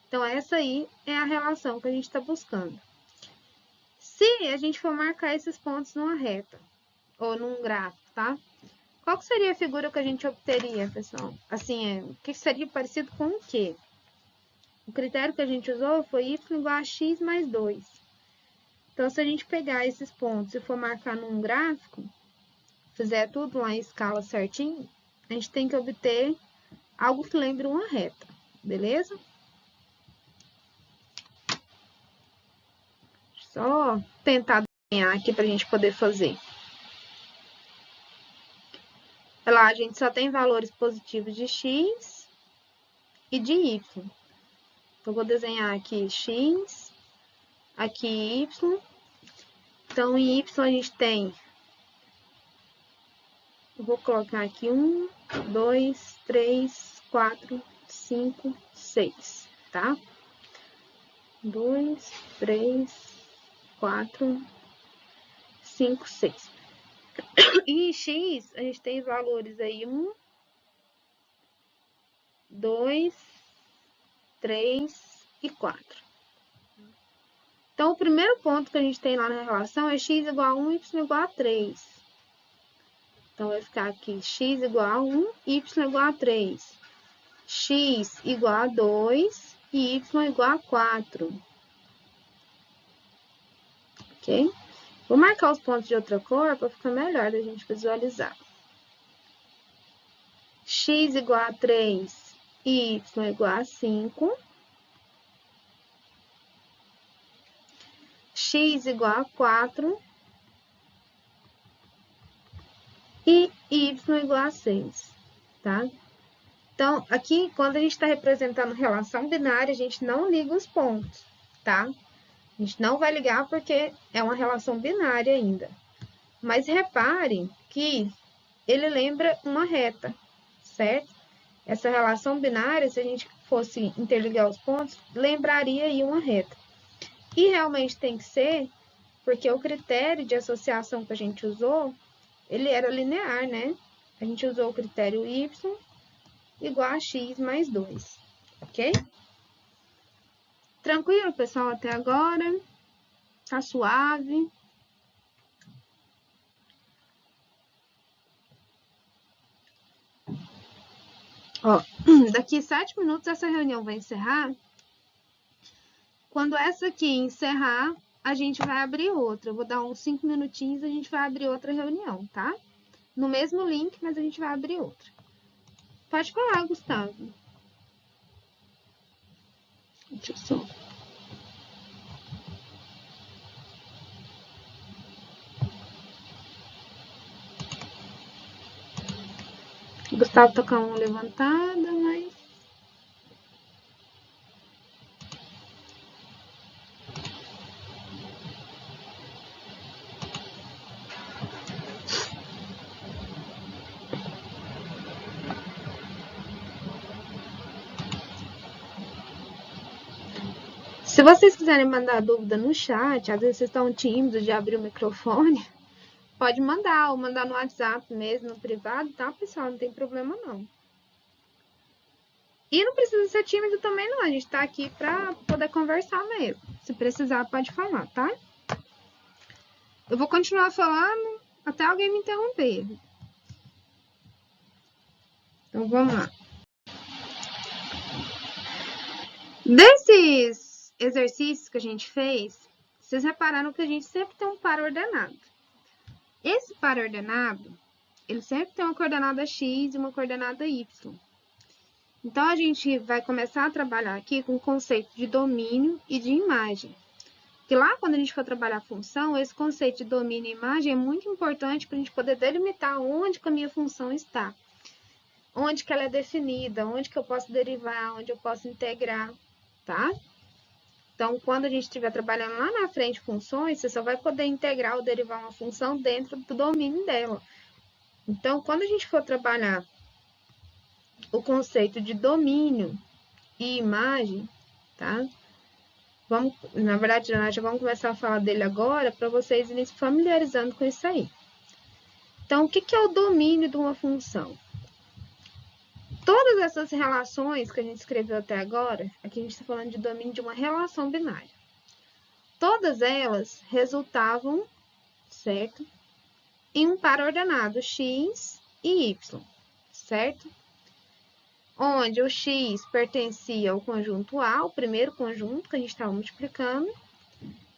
Então, essa aí é a relação que a gente está buscando. Se a gente for marcar esses pontos numa reta, ou num gráfico, tá? Qual que seria a figura que a gente obteria, pessoal? Assim, o que seria parecido com o quê? O critério que a gente usou foi y igual a x mais 2. Então, se a gente pegar esses pontos e for marcar num gráfico, fizer tudo lá em escala certinho, a gente tem que obter algo que lembre uma reta, beleza? Só tentar desenhar aqui para a gente poder fazer. Lá, a gente só tem valores positivos de x e de y. Então, vou desenhar aqui x, aqui y. Então, em y a gente tem... Eu vou colocar aqui 1, 2, 3, 4, 5, 6, tá? 2, 3, 4, 5, 6. E em x, a gente tem valores aí 1, 2, 3 e 4. Então, o primeiro ponto que a gente tem lá na relação é x igual a 1, y igual a 3. Então, vai ficar aqui x igual a 1, y igual a 3. X igual a 2 e y igual a 4. Ok? Vou marcar os pontos de outra cor para ficar melhor da gente visualizar. X igual a 3 e y igual a 5. X igual a 4 e y igual a 6, tá? Então, aqui, quando a gente está representando relação binária, a gente não liga os pontos, tá? A gente não vai ligar porque é uma relação binária ainda. Mas reparem que ele lembra uma reta, certo? Essa relação binária, se a gente fosse interligar os pontos, lembraria aí uma reta. E realmente tem que ser, porque o critério de associação que a gente usou, ele era linear, né? A gente usou o critério y igual a x mais 2, ok? Tranquilo, pessoal, até agora? Tá suave? Ó, daqui 7 minutos essa reunião vai encerrar. Quando essa aqui encerrar, a gente vai abrir outra. Eu vou dar uns 5 minutinhos e a gente vai abrir outra reunião, tá? No mesmo link, mas a gente vai abrir outra. Pode falar, Gustavo. Deixa eu só... Gustavo tá com a mão levantada, mas... Se vocês quiserem mandar dúvida no chat, às vezes vocês estão tímidos de abrir o microfone, pode mandar, ou mandar no WhatsApp mesmo, no privado, tá, pessoal? Não tem problema, não. E não precisa ser tímido também, não. A gente tá aqui pra poder conversar mesmo. Se precisar, pode falar, tá? Eu vou continuar falando até alguém me interromper. Então, vamos lá. Desses exercícios que a gente fez, vocês repararam que a gente sempre tem um par ordenado. Esse par ordenado, ele sempre tem uma coordenada x e uma coordenada y. Então, a gente vai começar a trabalhar aqui com o conceito de domínio e de imagem. Porque lá, quando a gente for trabalhar a função, esse conceito de domínio e imagem é muito importante para a gente poder delimitar onde que a minha função está. Onde que ela é definida, onde que eu posso derivar, onde eu posso integrar, tá? Então, quando a gente estiver trabalhando lá na frente funções, você só vai poder integrar ou derivar uma função dentro do domínio dela. Então, quando a gente for trabalhar o conceito de domínio e imagem, tá? Na verdade, nós já vamos começar a falar dele agora para vocês irem se familiarizando com isso aí. Então, o que é o domínio de uma função? Todas essas relações que a gente escreveu até agora, aqui a gente está falando de domínio de uma relação binária. Todas elas resultavam, certo? Em um par ordenado x e y, certo? Onde o x pertencia ao conjunto A, o primeiro conjunto que a gente estava multiplicando,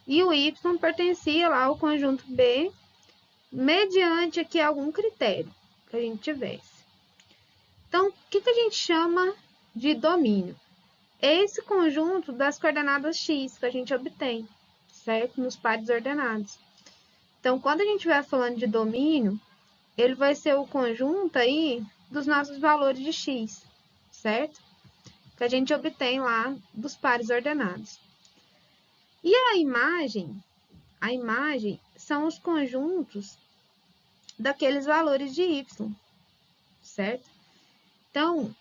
e o y pertencia lá ao conjunto B, mediante aqui algum critério que a gente tivesse. Então, o que a gente chama de domínio? É esse conjunto das coordenadas x que a gente obtém, certo? Nos pares ordenados. Então, quando a gente estiver falando de domínio, ele vai ser o conjunto aí dos nossos valores de x, certo? Que a gente obtém lá dos pares ordenados. E a imagem são os conjuntos daqueles valores de y, certo? Então,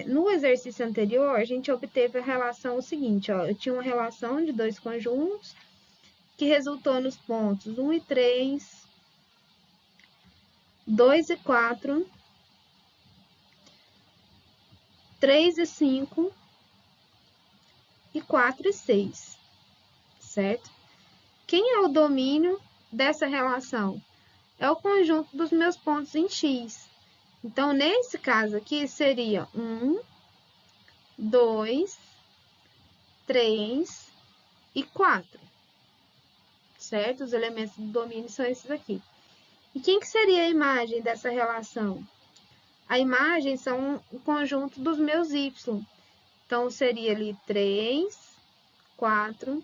no exercício anterior, a gente obteve a relação o seguinte, ó, eu tinha uma relação de dois conjuntos que resultou nos pontos 1 e 3, 2 e 4, 3 e 5 e 4 e 6, certo? Quem é o domínio dessa relação? É o conjunto dos meus pontos em x. Então, nesse caso aqui, seria 1, 2, 3 e 4, certo? Os elementos do domínio são esses aqui. E quem que seria a imagem dessa relação? A imagem são o conjunto dos meus y. Então, seria ali 3, 4,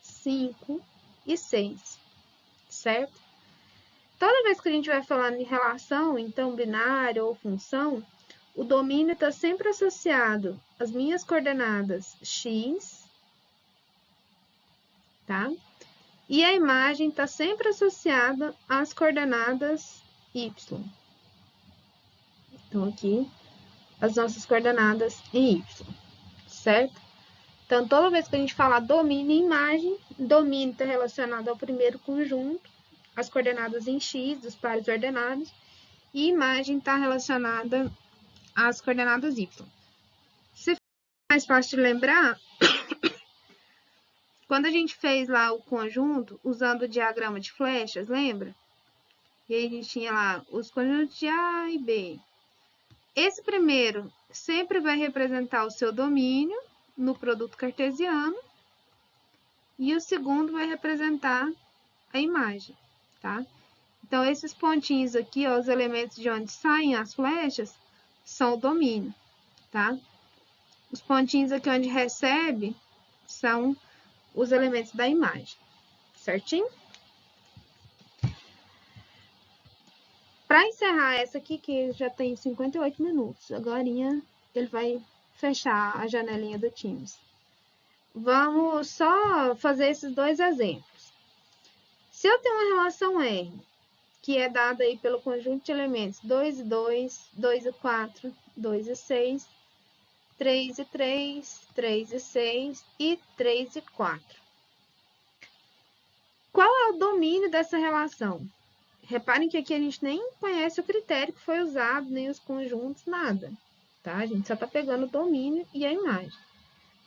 5 e 6, certo? Toda vez que a gente vai falando em relação, então, binário ou função, o domínio está sempre associado às minhas coordenadas x, tá? E a imagem está sempre associada às coordenadas y. Então, aqui, as nossas coordenadas em y, certo? Então, toda vez que a gente falar domínio e imagem, domínio está relacionado ao primeiro conjunto, as coordenadas em x, dos pares ordenados, e imagem está relacionada às coordenadas y. Se for mais fácil de lembrar, quando a gente fez lá o conjunto, usando o diagrama de flechas, lembra? E aí a gente tinha lá os conjuntos de A e B. Esse primeiro sempre vai representar o seu domínio no produto cartesiano, e o segundo vai representar a imagem, tá? Então, esses pontinhos aqui, ó, os elementos de onde saem as flechas, são o domínio, tá? Os pontinhos aqui onde recebe são os elementos da imagem, certinho? Para encerrar essa aqui, que já tem 58 minutos, agora ele vai fechar a janelinha do Teams. Vamos só fazer esses dois exemplos. Se eu tenho uma relação R, que é dada aí pelo conjunto de elementos 2 e 2, 2 e 4, 2 e 6, 3 e 3, 3 e 6 e 3 e 4. Qual é o domínio dessa relação? Reparem que aqui a gente nem conhece o critério que foi usado, nem os conjuntos, nada. Tá? A gente só está pegando o domínio e a imagem.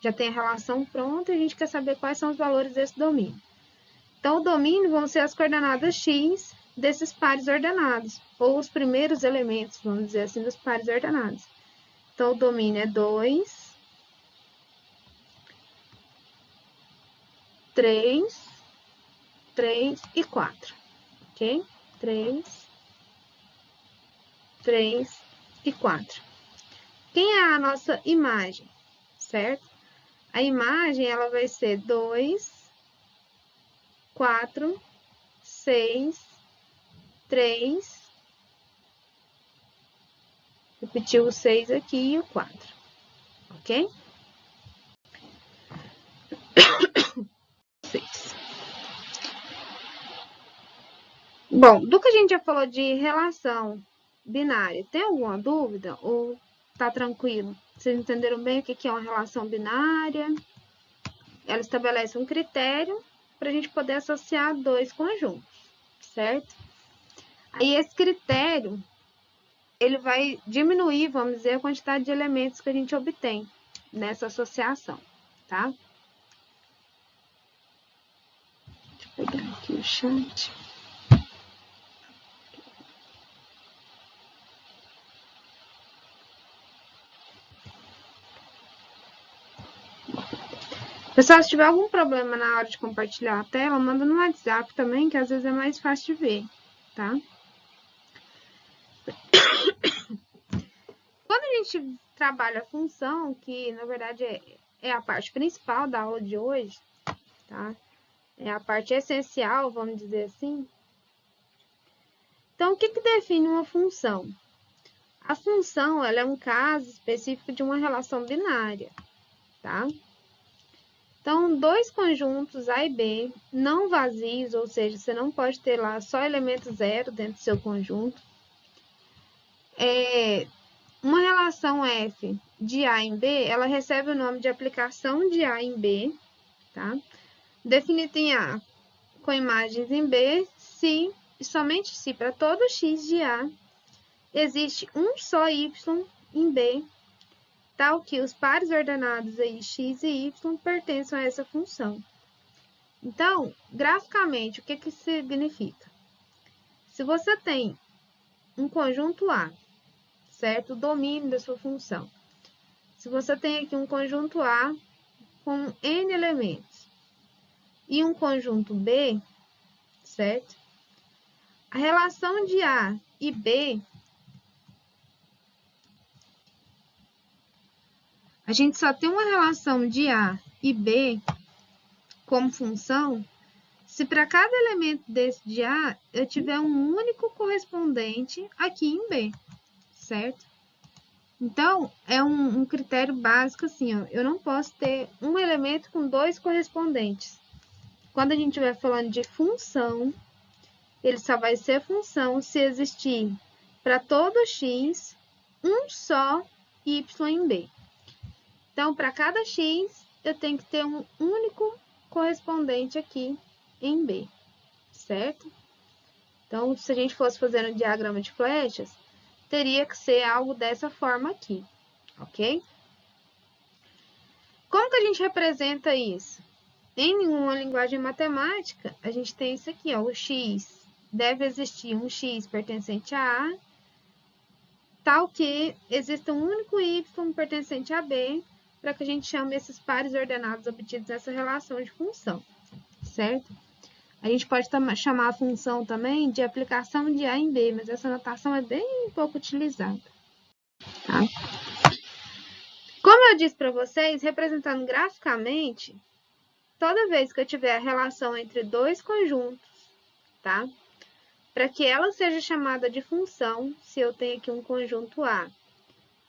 Já tem a relação pronta e a gente quer saber quais são os valores desse domínio. Então, o domínio vão ser as coordenadas x desses pares ordenados, ou os primeiros elementos, vamos dizer assim, dos pares ordenados. Então, o domínio é 2, 3, 3 e 4, ok? 3, 3 e 4. Quem é a nossa imagem, certo? A imagem, ela vai ser 2, 4, 6, 3, repetiu o 6 aqui e o 4, ok? 6. Bom, do que a gente já falou de relação binária, tem alguma dúvida ou tá tranquilo? Vocês entenderam bem o que é uma relação binária? Ela estabelece um critério para a gente poder associar dois conjuntos, certo? Aí esse critério, ele vai diminuir, vamos dizer, a quantidade de elementos que a gente obtém nessa associação, tá? Deixa eu pegar aqui o chat. Pessoal, se tiver algum problema na hora de compartilhar a tela, manda no WhatsApp também, que às vezes é mais fácil de ver, tá? Quando a gente trabalha a função, que na verdade é a parte principal da aula de hoje, tá? É a parte essencial, vamos dizer assim. Então, o que define uma função? A função, ela é um caso específico de uma relação binária, tá? Então, dois conjuntos A e B não vazios, ou seja, você não pode ter lá só elemento zero dentro do seu conjunto. Uma relação F de A em B, ela recebe o nome de aplicação de A em B, tá? Definida em A com imagens em B, se e somente se para todo x de A existe um só y em B, tal que os pares ordenados aí x e y pertençam a essa função. Então, graficamente, o que significa? Se você tem um conjunto A, certo? O domínio da sua função. Se você tem aqui um conjunto A com n elementos e um conjunto B, certo? A relação de A e B, a gente só tem uma relação de A e B como função se para cada elemento desse de A eu tiver um único correspondente aqui em B, certo? Então, é um critério básico assim, ó, eu não posso ter um elemento com dois correspondentes. Quando a gente estiver falando de função, ele só vai ser função se existir para todo x um só y em B. Então, para cada x, eu tenho que ter um único correspondente aqui em B, certo? Então, se a gente fosse fazer um diagrama de flechas, teria que ser algo dessa forma aqui, ok? Como que a gente representa isso? Em nenhuma linguagem matemática, a gente tem isso aqui, ó, o x. Deve existir um x pertencente a A, tal que exista um único y pertencente a B, para que a gente chame esses pares ordenados obtidos nessa relação de função, certo? A gente pode chamar a função também de aplicação de A em B, mas essa notação é bem pouco utilizada, tá? Como eu disse para vocês, representando graficamente, toda vez que eu tiver a relação entre dois conjuntos, tá? para que ela seja chamada de função, se eu tenho aqui um conjunto A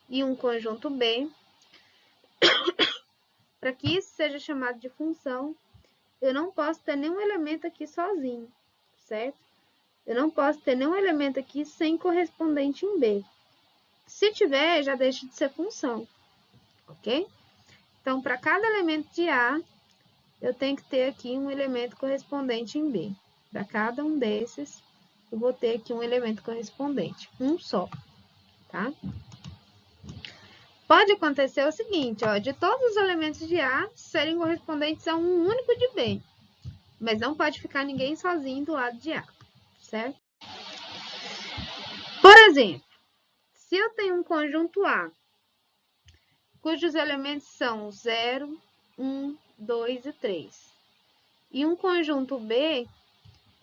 e um conjunto B, para que isso seja chamado de função, eu não posso ter nenhum elemento aqui sozinho, certo? Eu não posso ter nenhum elemento aqui sem correspondente em B. Se tiver, já deixa de ser função, ok? Então, para cada elemento de A, eu tenho que ter aqui um elemento correspondente em B. Para cada um desses, eu vou ter aqui um elemento correspondente, um só, tá? Pode acontecer o seguinte, ó, de todos os elementos de A serem correspondentes a um único de B, mas não pode ficar ninguém sozinho do lado de A, certo? Por exemplo, se eu tenho um conjunto A, cujos elementos são 0, 1, 2 e 3, e um conjunto B,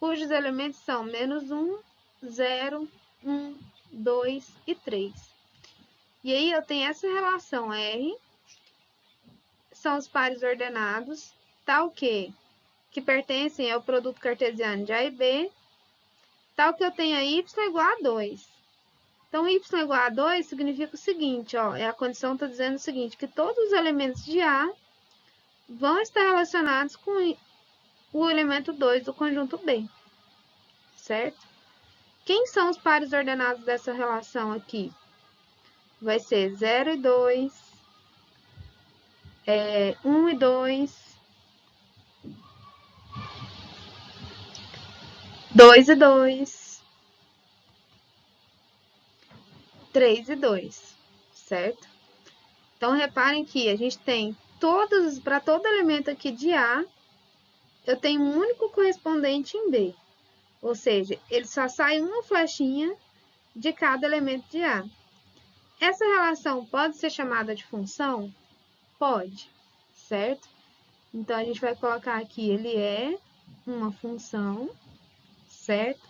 cujos elementos são -1, 0, 1, 2 e 3. E aí eu tenho essa relação R, são os pares ordenados, tal que pertencem ao produto cartesiano de A e B, tal que eu tenha y igual a 2. Então, y igual a 2 significa o seguinte, ó, a condição está dizendo o seguinte, que todos os elementos de A vão estar relacionados com o elemento 2 do conjunto B, certo? Quem são os pares ordenados dessa relação aqui? Vai ser 0 e 2, 1 e 2, 2 e 2, 3 e 2, certo? Então, reparem que a gente tem para todo elemento aqui de A, eu tenho um único correspondente em B. Ou seja, ele só sai uma flechinha de cada elemento de A. Essa relação pode ser chamada de função? Pode, certo? Então, a gente vai colocar aqui, ele é uma função, certo?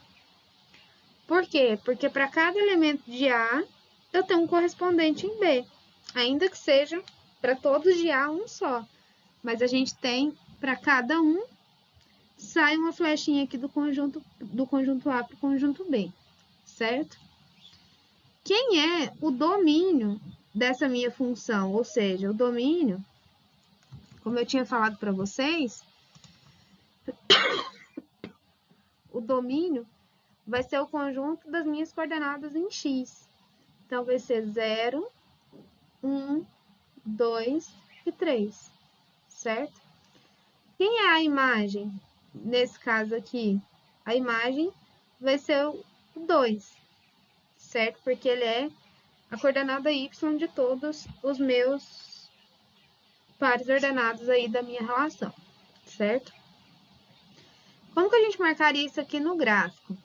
Por quê? Porque para cada elemento de A, eu tenho um correspondente em B. Ainda que seja para todos de A um só. Mas a gente tem, para cada um, sai uma flechinha aqui do conjunto A para o conjunto B, certo? Quem é o domínio dessa minha função? Ou seja, o domínio, como eu tinha falado para vocês, o domínio vai ser o conjunto das minhas coordenadas em x. Então, vai ser 0, 1, 2 e 3, certo? Quem é a imagem? Nesse caso aqui, a imagem vai ser o 2, certo? Porque ele é a coordenada y de todos os meus pares ordenados aí da minha relação, certo? Como que a gente marcaria isso aqui no gráfico?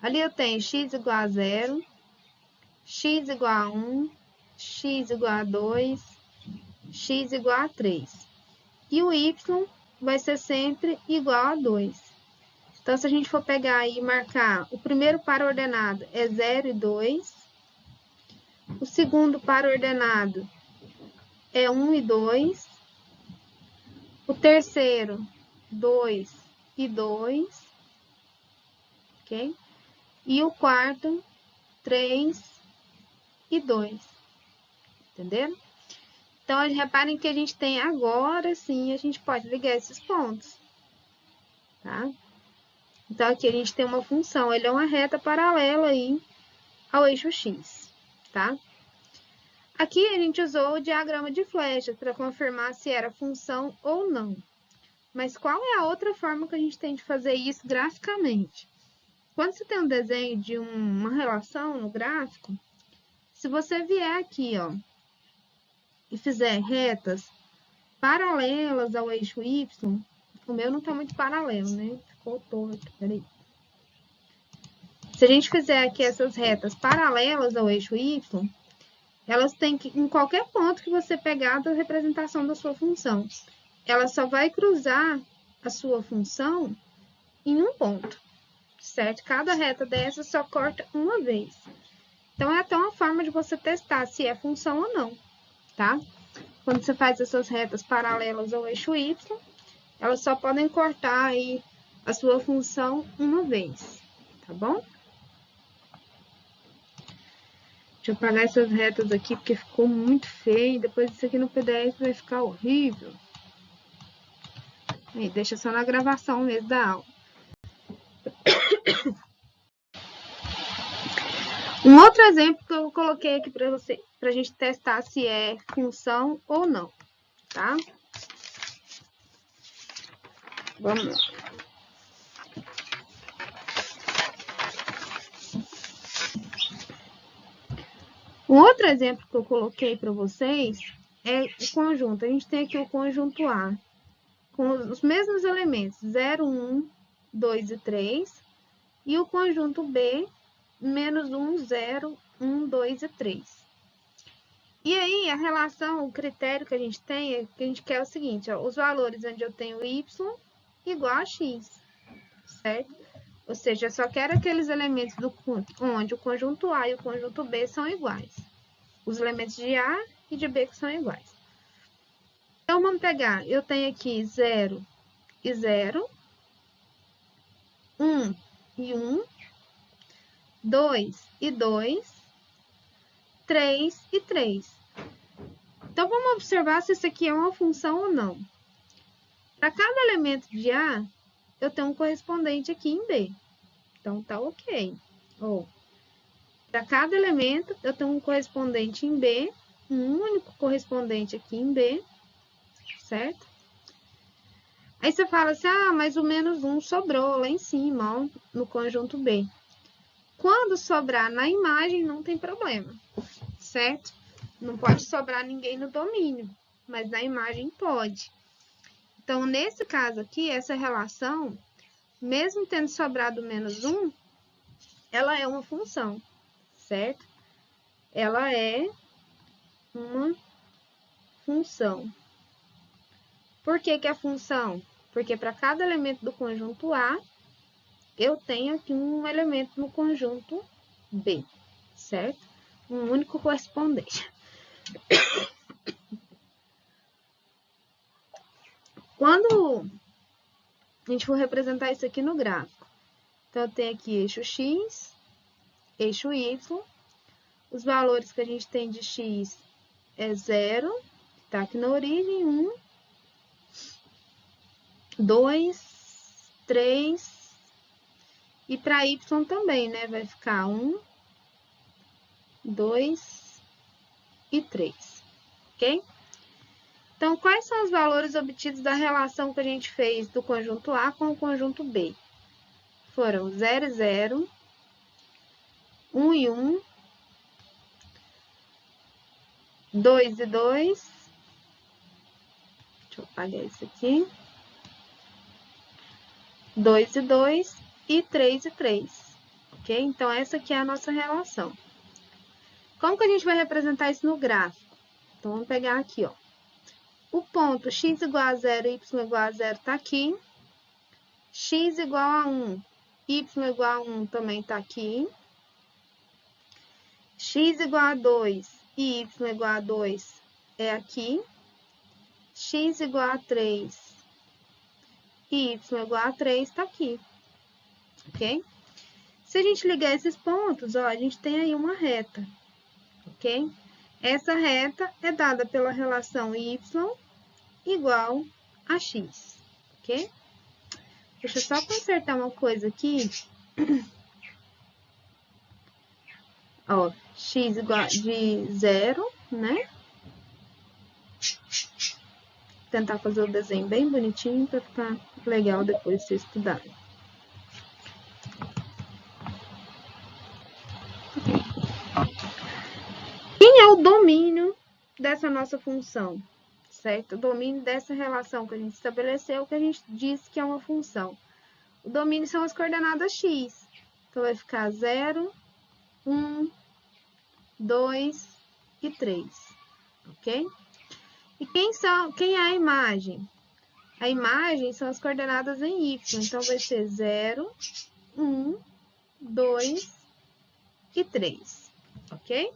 Ali eu tenho x igual a 0, x igual a 1, x igual a 2, x igual a 3. E o y vai ser sempre igual a 2. Então, se a gente for pegar e marcar, o primeiro par ordenado é 0 e 2. O segundo par ordenado é 1 e 2. O terceiro, 2 e 2. Ok? E o quarto, 3 e 2. Entenderam? Então, reparem que a gente tem agora, sim, a gente pode ligar esses pontos. Tá? Então, aqui a gente tem uma função, ele é uma reta paralela aí ao eixo x, tá? Aqui a gente usou o diagrama de flechas para confirmar se era função ou não. Mas qual é a outra forma que a gente tem de fazer isso graficamente? Quando você tem um desenho de uma relação no gráfico, se você vier aqui, ó, e fizer retas paralelas ao eixo y, o meu não está muito paralelo, né? Ficou torto, peraí. Se a gente fizer aqui essas retas paralelas ao eixo y, elas têm que, em qualquer ponto que você pegar da representação da sua função, ela só vai cruzar a sua função em um ponto, certo? Cada reta dessa só corta uma vez. Então, é até uma forma de você testar se é função ou não, tá? Quando você faz essas retas paralelas ao eixo y, elas só podem cortar aí a sua função uma vez, tá bom? Deixa eu apagar essas retas aqui, porque ficou muito feio. Depois isso aqui no PDF vai ficar horrível. Aí, deixa só na gravação mesmo da aula. Um outro exemplo que eu coloquei aqui para você, pra gente testar se é função ou não, tá? Vamos lá. Um outro exemplo que eu coloquei para vocês é o conjunto. A gente tem aqui o conjunto A, com os mesmos elementos, 0, 1, 2 e 3. E o conjunto B, menos 1, 0, 1, 2 e 3. E aí, a relação, o critério que a gente tem, é que a gente quer o seguinte, ó, os valores onde eu tenho y igual a x, certo? Ou seja, eu só quero aqueles elementos onde o conjunto A e o conjunto B são iguais. Os elementos de A e de B que são iguais. Então, vamos pegar, eu tenho aqui 0 e 0, 1 e 1, 2 e 2, 3 e 3. Então, vamos observar se isso aqui é uma função ou não. Para cada elemento de A, eu tenho um correspondente aqui em B. Então, tá ok. Ou, para cada elemento, eu tenho um correspondente em B, um único correspondente aqui em B, certo? Aí você fala assim, ah, mas o menos 1 sobrou lá em cima, ó, no conjunto B. Quando sobrar na imagem, não tem problema, certo? Não pode sobrar ninguém no domínio, mas na imagem pode. Então, nesse caso aqui, essa relação, mesmo tendo sobrado menos 1, ela é uma função, certo? Ela é uma função. Por que que é função? Porque para cada elemento do conjunto A, eu tenho aqui um elemento no conjunto B, certo? Um único correspondente. Quando a gente for representar isso aqui no gráfico, então eu tenho aqui eixo X, eixo Y, os valores que a gente tem de X é 0, que está aqui na origem, 1, 2, 3, e para Y também, né? Vai ficar 1, 2 e 3, ok? Então, quais são os valores obtidos da relação que a gente fez do conjunto A com o conjunto B? Foram 0 e 0, 1 e 1, 2 e 2, deixa eu apagar isso aqui, 2 e 2 e 3 e 3, ok? Então, essa aqui é a nossa relação. Como que a gente vai representar isso no gráfico? Então, vamos pegar aqui, ó. O ponto x igual a 0, y igual a 0 está aqui. X igual a 1, y igual a 1 também está aqui. X igual a 2 e y igual a 2 é aqui. X igual a 3 e y igual a 3 está aqui. Ok? Se a gente ligar esses pontos, ó, a gente tem aí uma reta. Ok? Essa reta é dada pela relação y igual a x, ok? Deixa eu só consertar uma coisa aqui. Ó, x igual de 0, né? Vou tentar fazer o desenho bem bonitinho para ficar legal depois de você estudar. Quem é o domínio dessa nossa função? Certo? O domínio dessa relação que a gente estabeleceu, que a gente disse que é uma função. O domínio são as coordenadas x. Então, vai ficar 0, 1, 2 e 3. Ok? E quem é a imagem? A imagem são as coordenadas em y. Então, vai ser 0, 1, 2 e 3. Ok?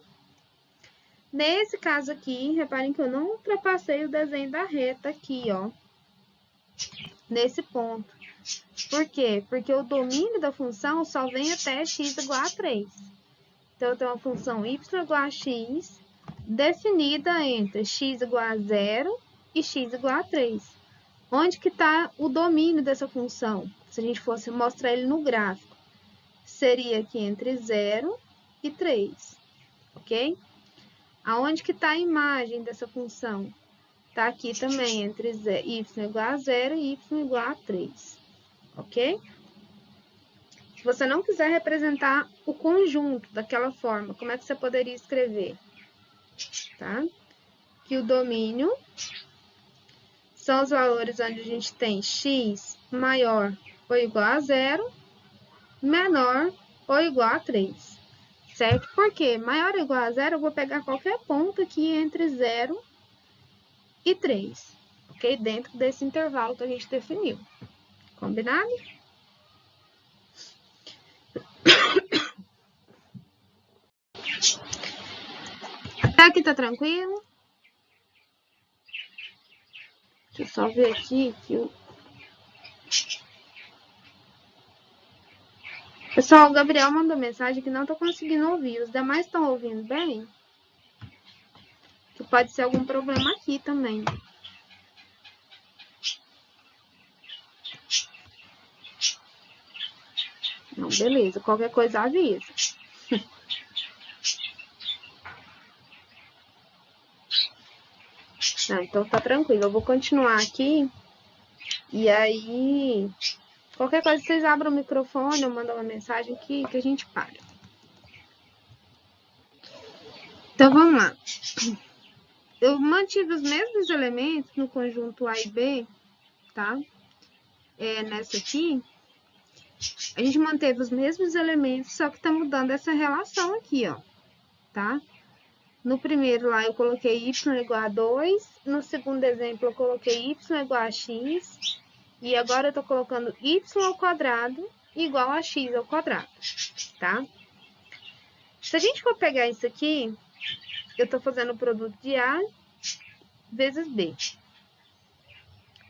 Nesse caso aqui, reparem que eu não ultrapassei o desenho da reta aqui, ó. Nesse ponto. Por quê? Porque o domínio da função só vem até x igual a 3. Então, eu tenho uma função y igual a x definida entre x igual a 0 e x igual a 3. Onde que está o domínio dessa função? Se a gente fosse mostrar ele no gráfico, seria aqui entre 0 e 3, ok? Aonde que está a imagem dessa função? Está aqui também entre y igual a 0 e y igual a 3, ok? Se você não quiser representar o conjunto daquela forma, como é que você poderia escrever? Tá? Que o domínio são os valores onde a gente tem x maior ou igual a 0, menor ou igual a 3. Certo? Porque maior ou igual a 0, eu vou pegar qualquer ponto aqui entre 0 e 3. Ok? Dentro desse intervalo que a gente definiu. Combinado? Até aqui tá tranquilo? Deixa eu só ver aqui que o pessoal, o Gabriel mandou mensagem que não tô conseguindo ouvir. Os demais estão ouvindo bem? Que pode ser algum problema aqui também. Não, beleza. Qualquer coisa avisa. Não, então tá tranquilo. Eu vou continuar aqui. E aí, qualquer coisa, vocês abram o microfone ou mandam uma mensagem que a gente para. Então, vamos lá. Eu mantive os mesmos elementos no conjunto A e B, tá? Nessa aqui, a gente manteve os mesmos elementos, só que tá mudando essa relação aqui, ó, tá? No primeiro lá, eu coloquei y igual a 2. No segundo exemplo, eu coloquei y igual a x. E agora eu tô colocando y ao quadrado igual a x ao quadrado, tá? Se a gente for pegar isso aqui, eu tô fazendo o produto de A vezes B.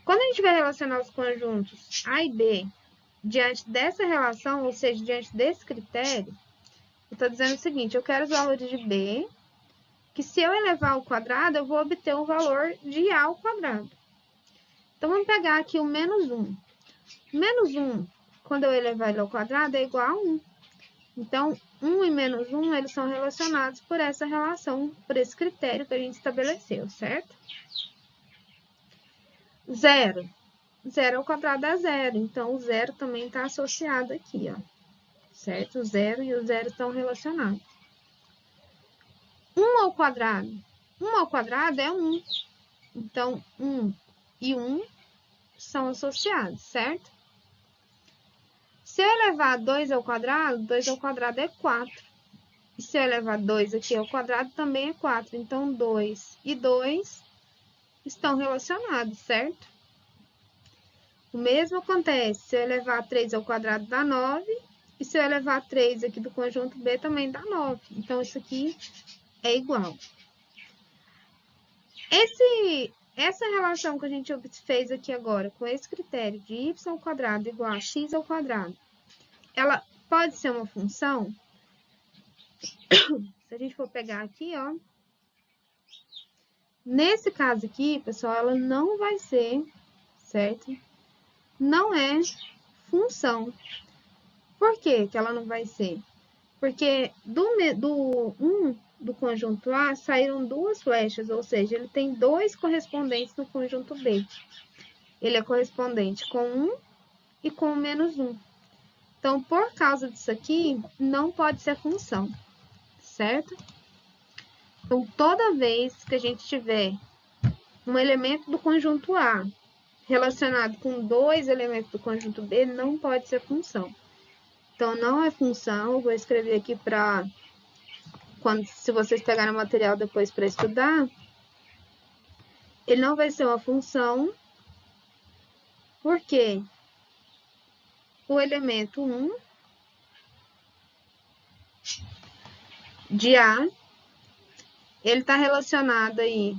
Quando a gente vai relacionar os conjuntos A e B diante dessa relação, ou seja, diante desse critério, eu tô dizendo o seguinte, eu quero os valores de B, que se eu elevar ao quadrado, eu vou obter o valor de A ao quadrado. Então, vamos pegar aqui o menos 1. Menos 1, quando eu elevar ele ao quadrado, é igual a 1. Então, 1 e menos 1, eles são relacionados por essa relação, por esse critério que a gente estabeleceu, certo? 0. 0 ao quadrado é 0. Então, o 0 também está associado aqui, ó. Certo? O 0 e o 0 estão relacionados. 1 ao quadrado. 1 ao quadrado é 1. Então, 1 e 1 são associados, certo? Se eu elevar 2 ao quadrado é 4. E se eu elevar 2 aqui ao quadrado, também é 4. Então, 2 e 2 estão relacionados, certo? O mesmo acontece se eu elevar 3 ao quadrado, dá 9. E se eu elevar 3 aqui do conjunto B, também dá 9. Então, isso aqui é igual. Essa relação que a gente fez aqui agora, com esse critério de y ao quadrado igual a x ao quadrado, ela pode ser uma função? Se a gente for pegar aqui, ó. Nesse caso aqui, pessoal, ela não vai ser, certo? Não é função. Por que que ela não vai ser? Porque do conjunto A saíram duas flechas, ou seja, ele tem dois correspondentes no conjunto B. Ele é correspondente com 1 e com menos 1. Então, por causa disso aqui, não pode ser função, certo? Então, toda vez que a gente tiver um elemento do conjunto A relacionado com dois elementos do conjunto B, não pode ser função. Então, não é função, eu vou escrever aqui para se vocês pegarem o material depois para estudar, ele não vai ser uma função, porque o elemento 1 de A, ele está relacionado aí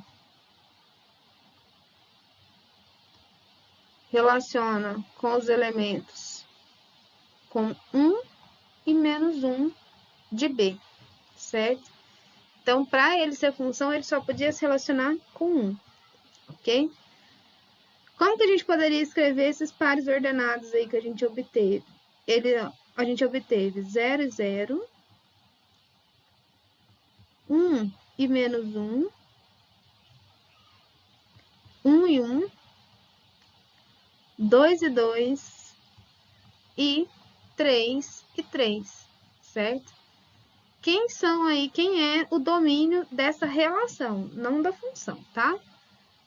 relaciona com os elementos com 1 e menos 1 de B, certo? Então, para ele ser função, ele só podia se relacionar com 1, ok? Como que a gente poderia escrever esses pares ordenados aí que a gente obteve? A gente obteve 0 e 0, 1 e menos 1, 1 e 1, 2 e 2 e 3 e 3, certo? Quem é o domínio dessa relação, não da função, tá?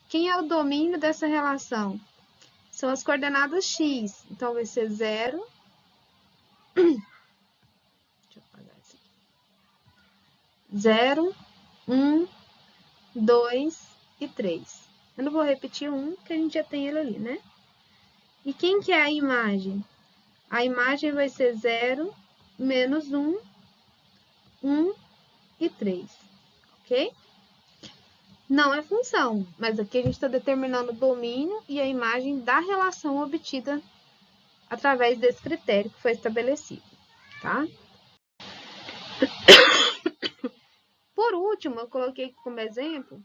Quem é o domínio dessa relação? São as coordenadas x. Então, vai ser 0. Deixa eu apagar isso aqui. 0, 1, 2 e 3. Eu não vou repetir 1, que a gente já tem ele ali, né? E quem que é a imagem? A imagem vai ser 0, menos 1, 1 e 3, ok? Não é função, mas aqui a gente está determinando o domínio e a imagem da relação obtida através desse critério que foi estabelecido, tá? Por último, eu coloquei como exemplo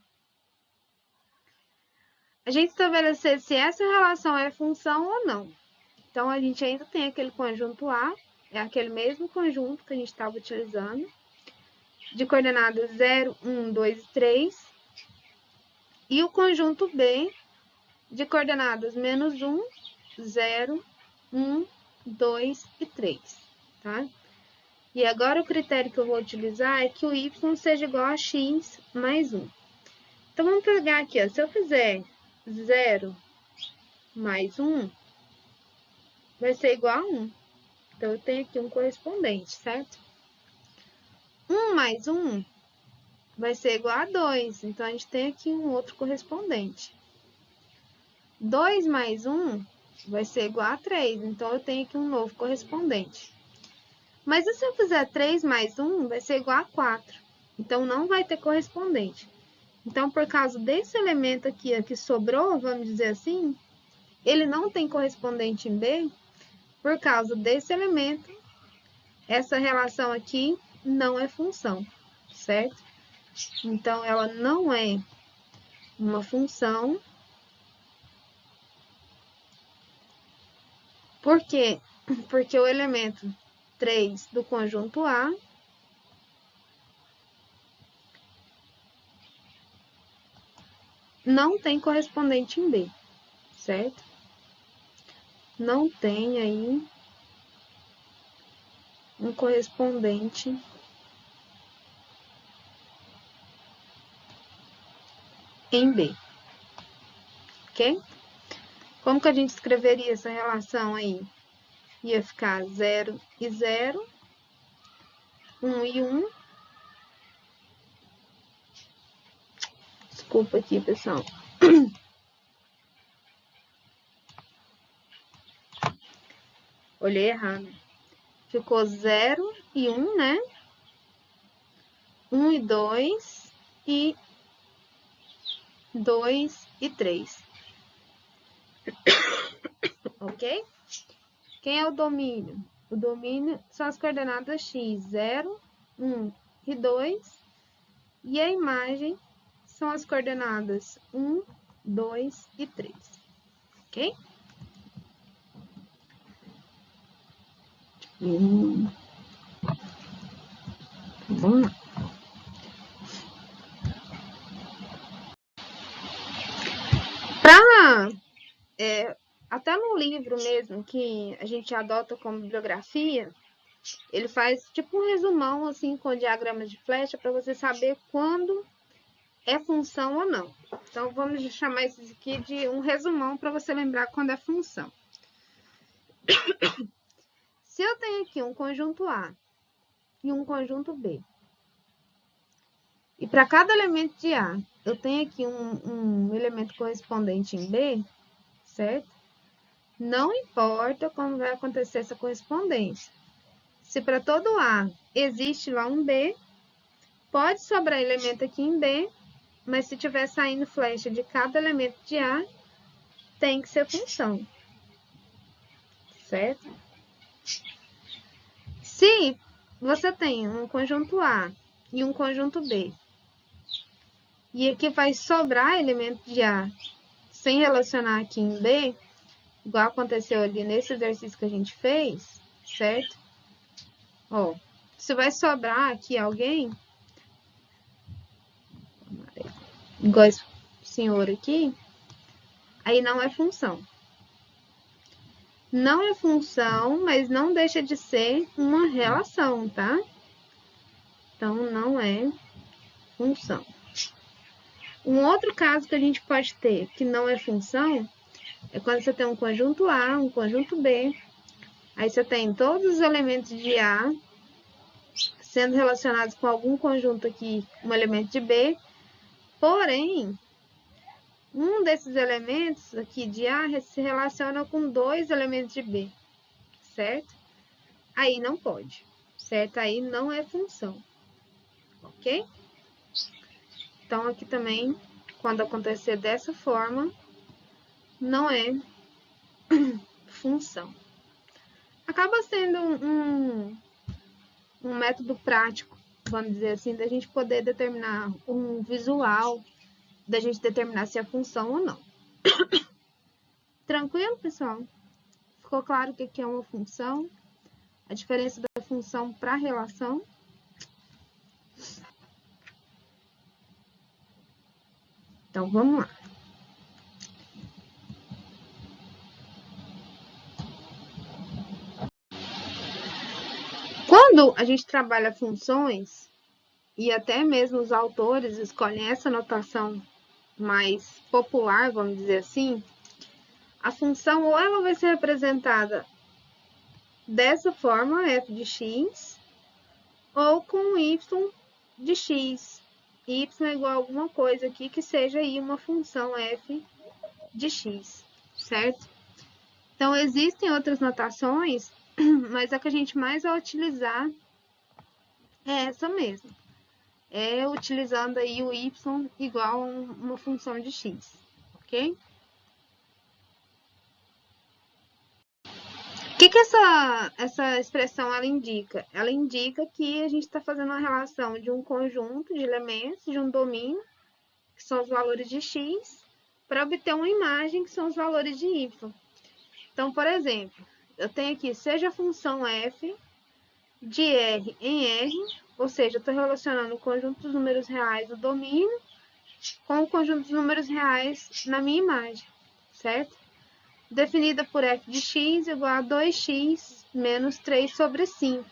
a gente estabelecer se essa relação é função ou não. Então, a gente ainda tem aquele conjunto A, é aquele mesmo conjunto que a gente estava utilizando, de coordenadas 0, 1, 2 e 3, e o conjunto B, de coordenadas menos 1, 0, 1, 2 e 3, tá? E agora o critério que eu vou utilizar é que o y seja igual a x mais 1. Então, vamos pegar aqui, ó, se eu fizer 0 mais 1, vai ser igual a 1. Então, eu tenho aqui um correspondente, certo? 1 mais 1 vai ser igual a 2. Então, a gente tem aqui um outro correspondente. 2 mais 1 vai ser igual a 3. Então, eu tenho aqui um novo correspondente. Mas e se eu fizer 3 mais 1, vai ser igual a 4. Então, não vai ter correspondente. Então, por causa desse elemento aqui que sobrou, vamos dizer assim, ele não tem correspondente em B. Por causa desse elemento, essa relação aqui não é função, certo? Então, ela não é uma função. Por quê? Porque o elemento 3 do conjunto A não tem correspondente em B, certo? Não tem aí um correspondente em B, ok? Como que a gente escreveria essa relação aí? Ia ficar 0 e 0, 1 e 1. Desculpa aqui, pessoal. Olhei errado. Ficou 0 e 1, né? 1 e 2 e 2 e 3. Ok? Quem é o domínio? O domínio são as coordenadas x, 0, 1 e 2. E a imagem são as coordenadas 1, 2 e 3. Ok? Vamos lá. Até no livro mesmo, que a gente adota como bibliografia, ele faz tipo um resumão, assim, com diagramas de flecha, para você saber quando é função ou não. Então, vamos chamar isso aqui de um resumão para você lembrar quando é função. Se eu tenho aqui um conjunto A e um conjunto B, e para cada elemento de A, eu tenho aqui um elemento correspondente em B, certo? Não importa como vai acontecer essa correspondência. Se para todo A existe lá um B, pode sobrar elemento aqui em B, mas se tiver saindo flecha de cada elemento de A, tem que ser função, certo? Se você tem um conjunto A e um conjunto B, e aqui vai sobrar elemento de A sem relacionar aqui em B, igual aconteceu ali nesse exercício que a gente fez, certo? Ó, se vai sobrar aqui alguém, igual esse senhor aqui, aí não é função. Não é função, mas não deixa de ser uma relação, tá? Então, não é função. Um outro caso que a gente pode ter que não é função é quando você tem um conjunto A, um conjunto B, aí você tem todos os elementos de A sendo relacionados com algum conjunto aqui, um elemento de B, porém, um desses elementos aqui de A se relaciona com dois elementos de B, certo? Aí não pode, certo? Aí não é função, ok? Então, aqui também, quando acontecer dessa forma, não é função. Acaba sendo um método prático, vamos dizer assim, da gente poder determinar um visual, da gente determinar se é função ou não. Tranquilo, pessoal? Ficou claro o que é uma função? A diferença da função para a relação? Então, vamos lá. Quando a gente trabalha funções, e até mesmo os autores escolhem essa notação mais popular, vamos dizer assim, a função ou ela vai ser representada dessa forma, f de x, ou com y de x. Y é igual a alguma coisa aqui que seja aí uma função f de x, certo? Então, existem outras notações, mas a que a gente mais vai utilizar é essa mesmo. É utilizando aí o y igual a uma função de x, ok? O que essa expressão ela indica? Ela indica que a gente está fazendo uma relação de um conjunto de elementos, de um domínio, que são os valores de x, para obter uma imagem, que são os valores de y. Então, por exemplo, eu tenho aqui, seja a função f de R em R, ou seja, eu estou relacionando o conjunto dos números reais do domínio com o conjunto dos números reais na minha imagem, certo? Definida por f de x igual a 2x menos 3 sobre 5.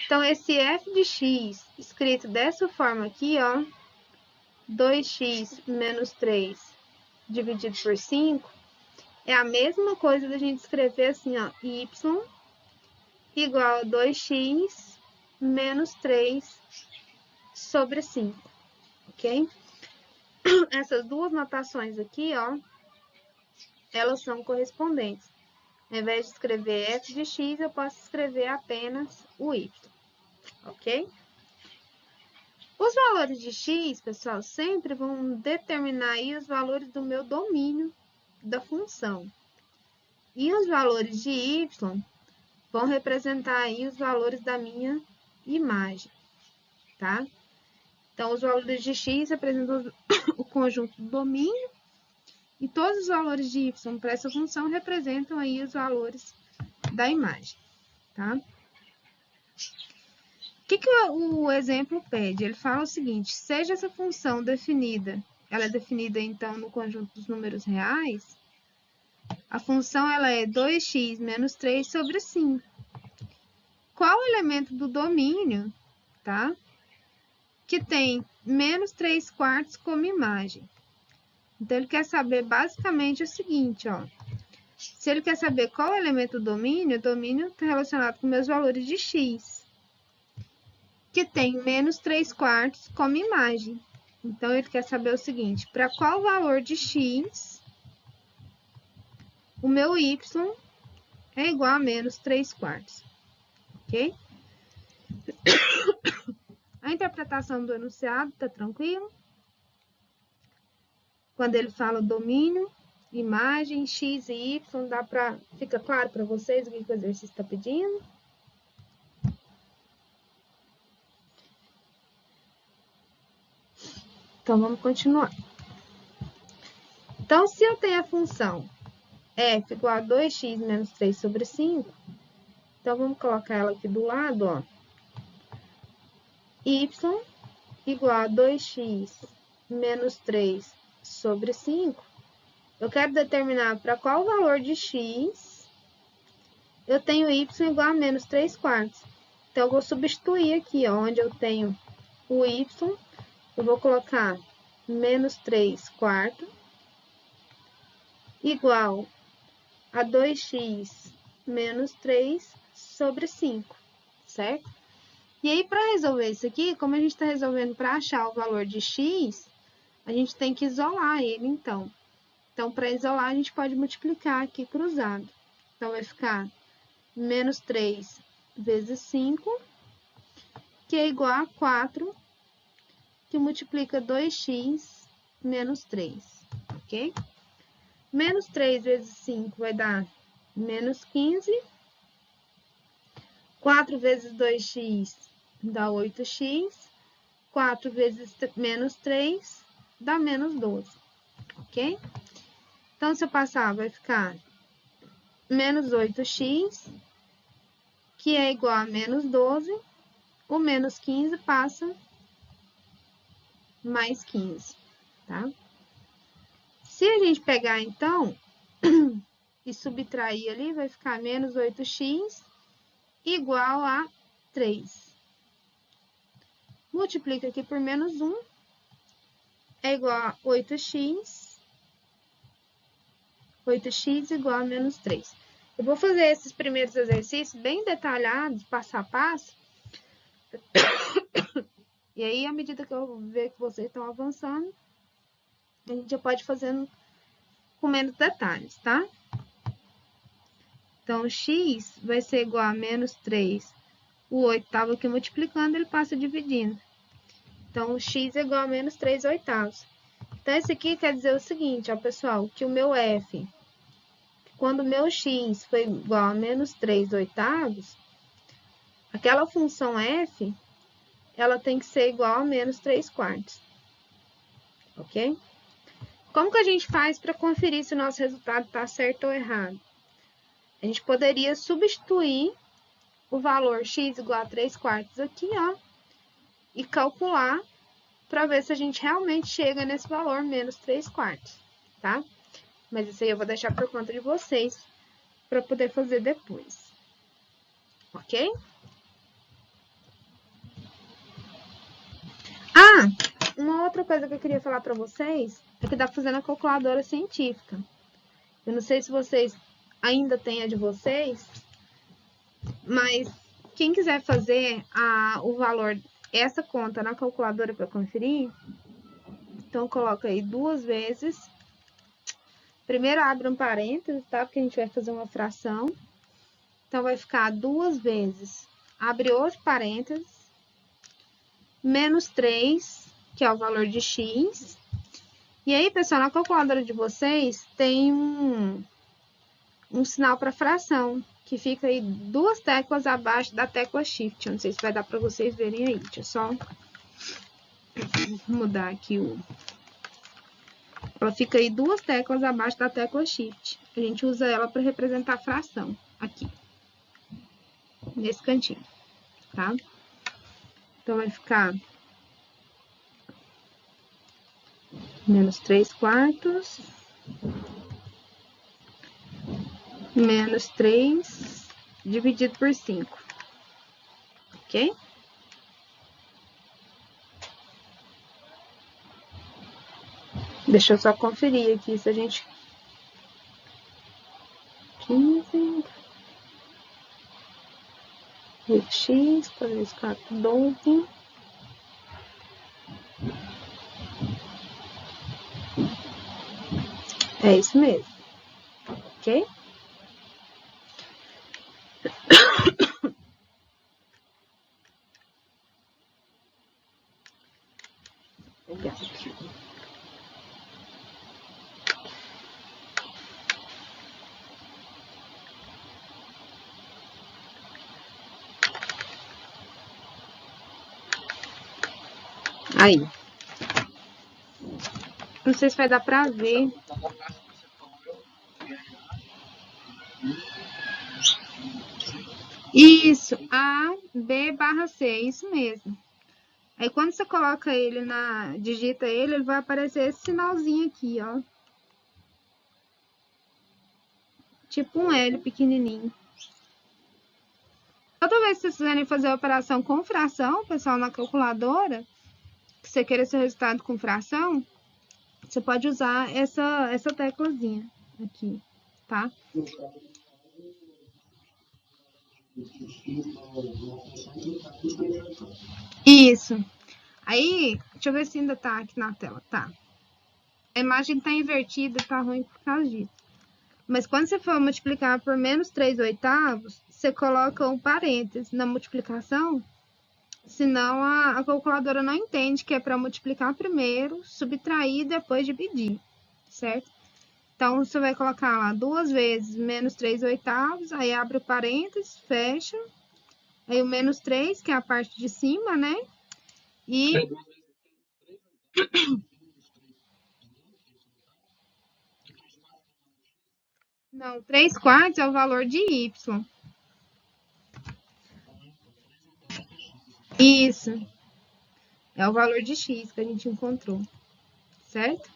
Então, esse f de x, escrito dessa forma aqui, ó, 2x menos 3 dividido por 5, é a mesma coisa da gente escrever assim, ó, y igual a 2x menos 3 sobre 5, ok? Essas duas notações aqui, ó, elas são correspondentes. Ao invés de escrever f de x, eu posso escrever apenas o y, ok? Os valores de x, pessoal, sempre vão determinar aí os valores do meu domínio da função. E os valores de y vão representar aí os valores da minha imagem, tá? Então, os valores de x representam o conjunto do domínio e todos os valores de y para essa função representam aí os valores da imagem, tá? O que o exemplo pede? Ele fala o seguinte, seja essa função definida, ela é definida então no conjunto dos números reais, a função ela é 2x menos 3 sobre 5. Qual o elemento do domínio, tá? Que tem menos 3 quartos como imagem. Então, ele quer saber basicamente o seguinte, ó. Se ele quer saber qual é o elemento do domínio, o domínio está relacionado com meus valores de x, que tem menos 3 quartos como imagem. Então, ele quer saber o seguinte, para qual valor de x, o meu y é igual a menos 3 quartos, ok? A interpretação do enunciado está tranquilo? Quando ele fala domínio imagem, x e y, fica claro para vocês o que o exercício está pedindo? Então, vamos continuar. Então, se eu tenho a função f igual a 2x menos 3 sobre 5, então, vamos colocar ela aqui do lado, ó. Y igual a 2x menos 3 sobre 5. Eu quero determinar para qual valor de x eu tenho y igual a menos 3 quartos. Então, eu vou substituir aqui, ó, onde eu tenho o y, eu vou colocar menos 3 quartos igual a 2x menos 3 sobre 5, certo? E aí, para resolver isso aqui, como a gente está resolvendo para achar o valor de x, a gente tem que isolar ele, então. Então, para isolar, a gente pode multiplicar aqui cruzado. Então, vai ficar menos 3 vezes 5, que é igual a 4, que multiplica 2x menos 3, ok? Menos 3 vezes 5 vai dar menos 15. 4 vezes 2x dá 8x. 4 vezes menos 3 dá menos 12, ok? Então, se eu passar, vai ficar menos 8x, que é igual a menos 12. O menos 15 passa mais 15, tá? Se a gente pegar, então, e subtrair ali, vai ficar menos 8x igual a 3. Multiplica aqui por menos 1, é igual a 8x. 8x igual a menos 3. Eu vou fazer esses primeiros exercícios bem detalhados, passo a passo. E aí, à medida que eu ver que vocês estão avançando, a gente já pode fazendo com menos detalhes, tá? Então, x vai ser igual a menos 3. O 8 estava aqui multiplicando, ele passa dividindo. Então, x é igual a menos 3 oitavos. Então, esse aqui quer dizer o seguinte, ó, pessoal, que o meu f, quando o meu x foi igual a menos 3 oitavos, aquela função f, ela tem que ser igual a menos 3 quartos. Ok? Como que a gente faz para conferir se o nosso resultado está certo ou errado? A gente poderia substituir o valor x igual a 3 quartos aqui, ó, e calcular para ver se a gente realmente chega nesse valor menos 3 quartos, tá? Mas isso aí eu vou deixar por conta de vocês para poder fazer depois. Ok? Ah, uma outra coisa que eu queria falar para vocês é que dá para fazer na calculadora científica. Eu não sei se vocês ainda têm a de vocês, mas quem quiser fazer o valor, essa conta na calculadora para conferir, então coloca aí 2 vezes. Primeiro abre um parênteses, tá? Porque a gente vai fazer uma fração. Então, vai ficar 2 vezes, abre outro parênteses, menos 3, que é o valor de x. E aí, pessoal, na calculadora de vocês tem um sinal para fração, que fica aí 2 teclas abaixo da tecla Shift. Eu não sei se vai dar para vocês verem aí. Deixa eu só mudar aqui o... Ela fica aí 2 teclas abaixo da tecla Shift. A gente usa ela para representar a fração aqui, nesse cantinho, tá? Então, vai ficar menos 3 quartos, menos 3 dividido por 5, ok? Deixa eu só conferir aqui se a gente... 15... 8x, 4 vezes 4, 12... É isso mesmo, ok? Legal. Aí. Não sei se vai dar pra ver. Isso, A, B barra C, isso mesmo. Aí quando você coloca ele digita ele vai aparecer esse sinalzinho aqui, ó. Tipo um L pequenininho. Toda vez que vocês quiserem fazer a operação com fração, pessoal, na calculadora, que você queira seu resultado com fração, você pode usar essa teclazinha aqui, tá? Isso. Aí, deixa eu ver se ainda tá aqui na tela. Tá. A imagem tá invertida, tá ruim por causa disso. Mas quando você for multiplicar por menos 3/8, você coloca um parênteses na multiplicação, senão a calculadora não entende que é para multiplicar primeiro, subtrair e depois dividir, certo? Então, você vai colocar lá 2 vezes menos 3/8, aí abre o parênteses, fecha, aí o menos 3, que é a parte de cima, né? E... Não, 3/4 é o valor de y. Isso. É o valor de x que a gente encontrou, certo?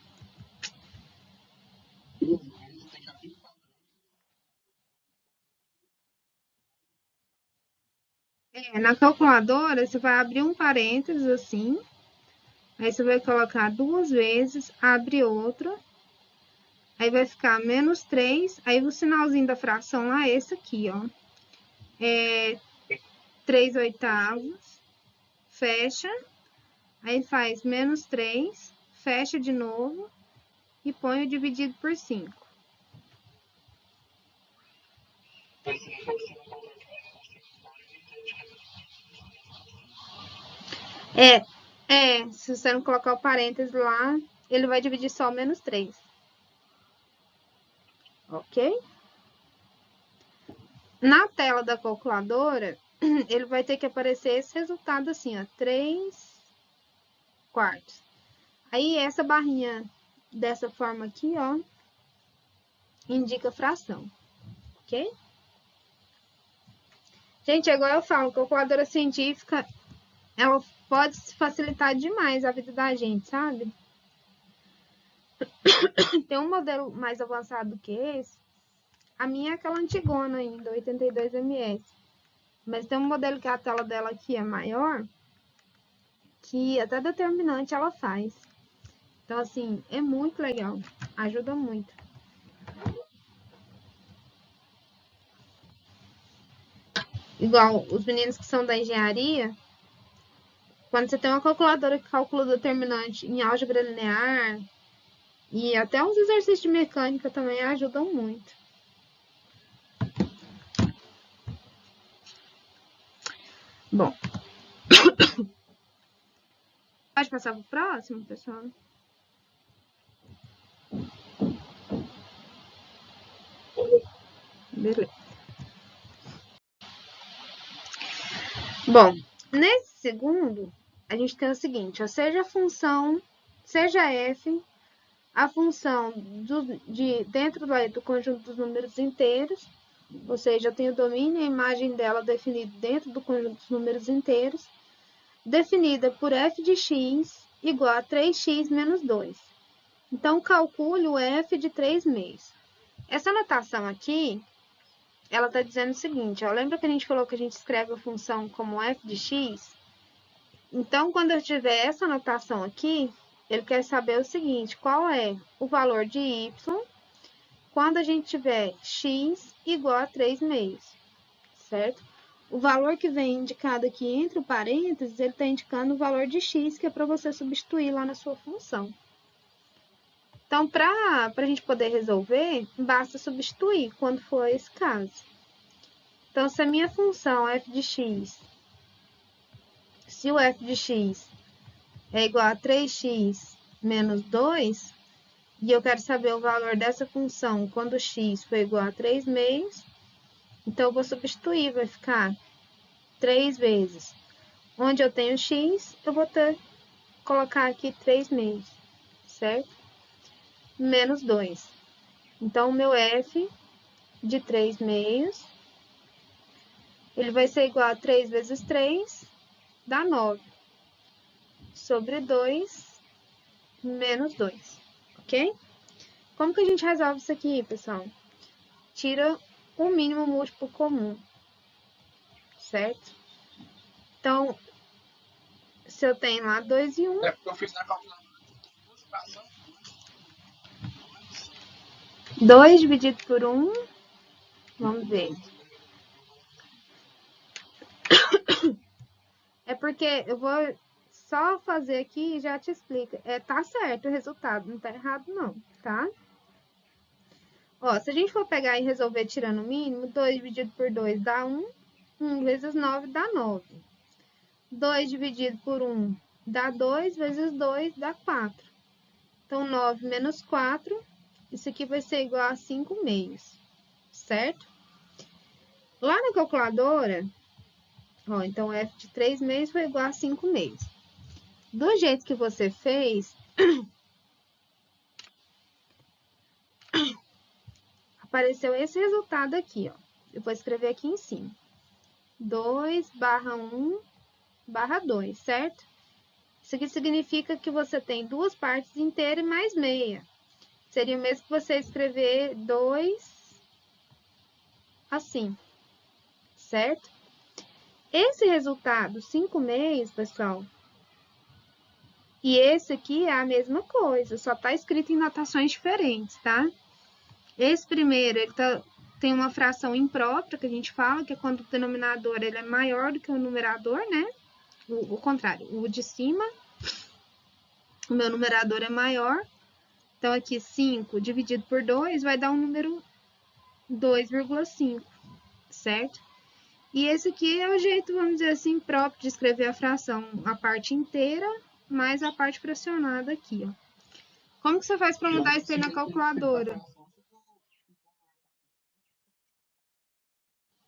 Na calculadora, você vai abrir um parênteses assim, aí você vai colocar 2 vezes, abre outro, aí vai ficar menos 3, aí o sinalzinho da fração lá é esse aqui, ó. É 3/8, fecha, aí faz menos 3, fecha de novo e põe o dividido por 5. Se você não colocar o parênteses lá, ele vai dividir só o menos 3. Ok? Na tela da calculadora, ele vai ter que aparecer esse resultado assim, ó, 3/4. Aí, essa barrinha dessa forma aqui, ó, indica fração, ok? Gente, agora eu falo, calculadora científica, ela pode facilitar demais a vida da gente, sabe? Tem um modelo mais avançado do que esse. A minha é aquela antigona ainda, 82 ms. Mas tem um modelo que a tela dela aqui é maior, que até determinante ela faz. Então, assim, é muito legal. Ajuda muito. Igual os meninos que são da engenharia, quando você tem uma calculadora que calcula o determinante em álgebra linear, e até uns exercícios de mecânica também ajudam muito. Bom. Pode passar para o próximo, pessoal? Beleza. Bom, nesse segundo, a gente tem o seguinte, ó, seja a função, seja f, a função dentro do conjunto dos números inteiros, ou seja, eu tenho o domínio e a imagem dela definida dentro do conjunto dos números inteiros, definida por f de x igual a 3x menos 2. Então, calcule o f de 3 meios. Essa notação aqui, ela está dizendo o seguinte, ó, lembra que a gente falou que a gente escreve a função como f de x? Então, quando eu tiver essa notação aqui, ele quer saber o seguinte, qual é o valor de y quando a gente tiver x igual a 3 meios, certo? O valor que vem indicado aqui entre o parênteses, ele está indicando o valor de x, que é para você substituir lá na sua função. Então, para a gente poder resolver, basta substituir quando for esse caso. Então, se a minha função f de x, se o f de x é igual a 3x menos 2, e eu quero saber o valor dessa função quando x for igual a 3 meios, então eu vou substituir, vai ficar 3 vezes. Onde eu tenho x, eu vou ter colocar aqui 3/2, certo? Menos 2. Então, o meu f de 3/2, ele vai ser igual a 3 vezes 3, dá 9. Sobre 2, menos 2, ok? Como que a gente resolve isso aqui, pessoal? Tira o mínimo múltiplo comum, certo? Então, se eu tenho lá 2 e 1... É porque eu fiz na calculadora. 2 dividido por 1, vamos ver. É porque eu vou só fazer aqui e já te explico. Tá certo o resultado, não tá errado não, tá? Ó, se a gente for pegar e resolver tirando o mínimo, 2 dividido por 2 dá 1. 1 vezes 9 dá 9. 2 dividido por 1 dá 2, vezes 2 dá 4. Então, 9 menos 4, isso aqui vai ser igual a 5/2, certo? Lá na calculadora, ó, então f de 3/2 foi igual a 5/2. Do jeito que você fez, apareceu esse resultado aqui, ó. Eu vou escrever aqui em cima. 2/1/2, certo? Isso aqui significa que você tem duas partes inteiras e mais meia. Seria o mesmo que você escrever 2 assim, certo? Esse resultado, 5/2, pessoal, e esse aqui é a mesma coisa, só tá escrito em notações diferentes, tá? Esse primeiro, ele tem uma fração imprópria, que a gente fala, que é quando o denominador ele é maior do que o numerador, né? O contrário, o de cima, o meu numerador é maior. Então, aqui, 5 dividido por 2 vai dar um número 2,5, certo? E esse aqui é o jeito, vamos dizer assim, próprio de escrever a fração, a parte inteira, mais a parte fracionada aqui, ó. Como que você faz para mudar isso aí na calculadora?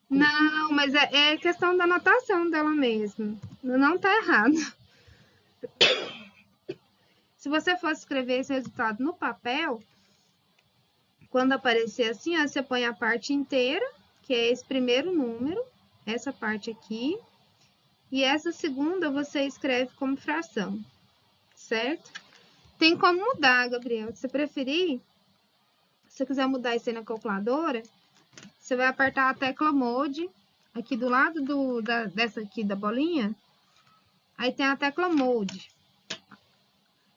Não, mas é questão da notação dela mesmo. Não tá errado. Se você fosse escrever esse resultado no papel, quando aparecer assim, ó, você põe a parte inteira, que é esse primeiro número, essa parte aqui, e essa segunda você escreve como fração, certo? Tem como mudar, Gabriel. Se você preferir, se você quiser mudar isso aí na calculadora, você vai apertar a tecla Mode, aqui do lado dessa aqui da bolinha, aí tem a tecla Mode.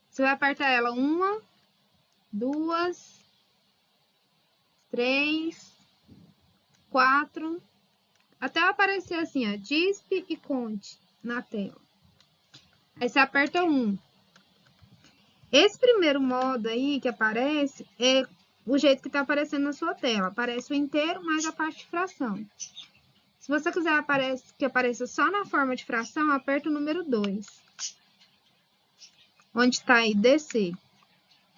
Você vai apertar ela 1, 2, 3, 4, até aparecer assim, ó, dispe e conte na tela. Aí você aperta 1. Esse primeiro modo aí que aparece é o jeito que tá aparecendo na sua tela. Aparece o inteiro mais a parte de fração. Se você quiser que apareça só na forma de fração, aperta o número 2. Onde tá aí DC.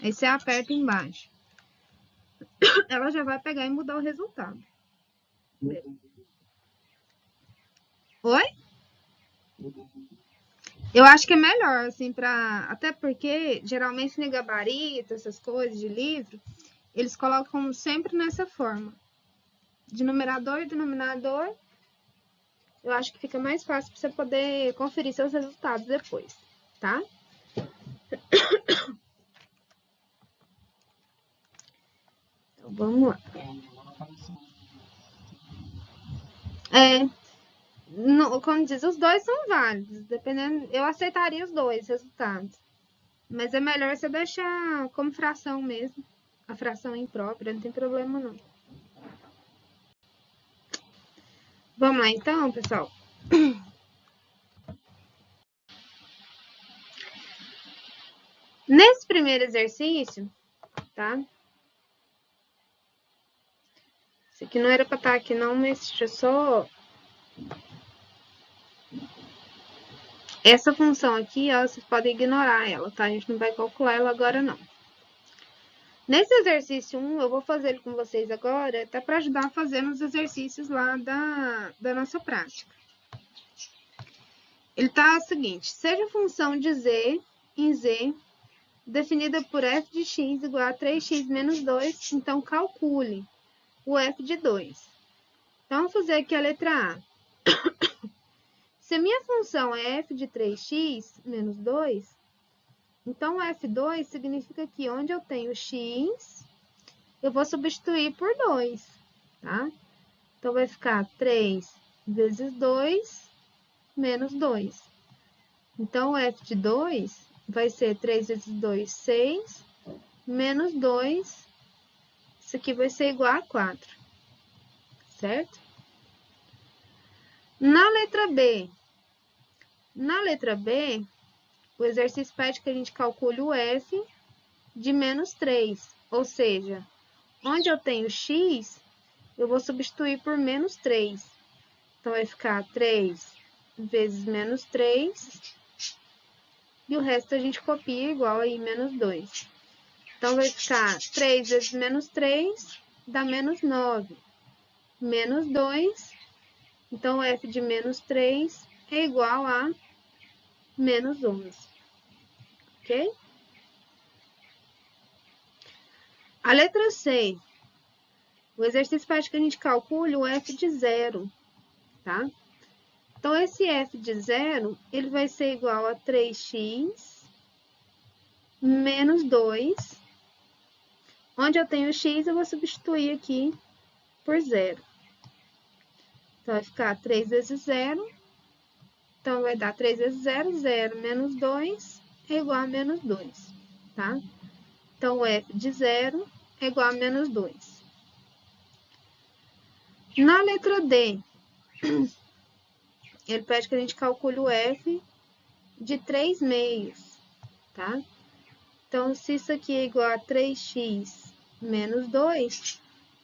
Aí você aperta embaixo. Ela já vai pegar e mudar o resultado. Oi? Eu acho que é melhor, assim, até porque, geralmente, no gabarito, essas coisas de livro, eles colocam sempre nessa forma. De numerador e denominador, eu acho que fica mais fácil para você poder conferir seus resultados depois, tá? Então, vamos lá. Como diz, os dois são válidos, dependendo, eu aceitaria os dois resultados. Mas é melhor você deixar como fração mesmo, a fração imprópria, não tem problema não. Vamos lá então, pessoal? Nesse primeiro exercício, tá? Isso aqui não era para estar aqui não, mas deixa eu só... Essa função aqui, ó, vocês podem ignorar ela, tá? A gente não vai calcular ela agora não. Nesse exercício 1, eu vou fazer ele com vocês agora, até para ajudar a fazer nos exercícios lá da nossa prática. Ele tá o seguinte, seja função de z em Z, definida por f de x igual a 3x menos 2. Então, calcule o f de 2. Então, vamos fazer aqui a letra A. Se a minha função é f de 3x menos 2, então, o F2 significa que onde eu tenho x, eu vou substituir por 2, tá? Então, vai ficar 3 vezes 2 menos 2. Então, o F de 2 vai ser 3 vezes 2, 6, menos 2, isso aqui vai ser igual a 4, certo? Na letra B, o exercício pede que a gente calcule o F de menos 3, ou seja, onde eu tenho x, eu vou substituir por menos 3. Então, vai ficar 3 vezes menos 3, e o resto a gente copia igual aí menos 2. Então, vai ficar 3 vezes menos 3, dá menos 9, menos 2. Então, o f de menos 3 é igual a menos 11, ok? A letra C, o exercício pede que a gente calcule o f de 0, tá? Então, esse f de 0, ele vai ser igual a 3x menos 2. Onde eu tenho x, eu vou substituir aqui por 0. Então, vai ficar 3 vezes 0. Então, vai dar 3 vezes 0, 0 menos 2 é igual a menos 2, tá? Então, o f de 0 é igual a menos 2. Na letra D, ele pede que a gente calcule o f de 3 meios, tá? Então, se isso aqui é igual a 3x menos 2,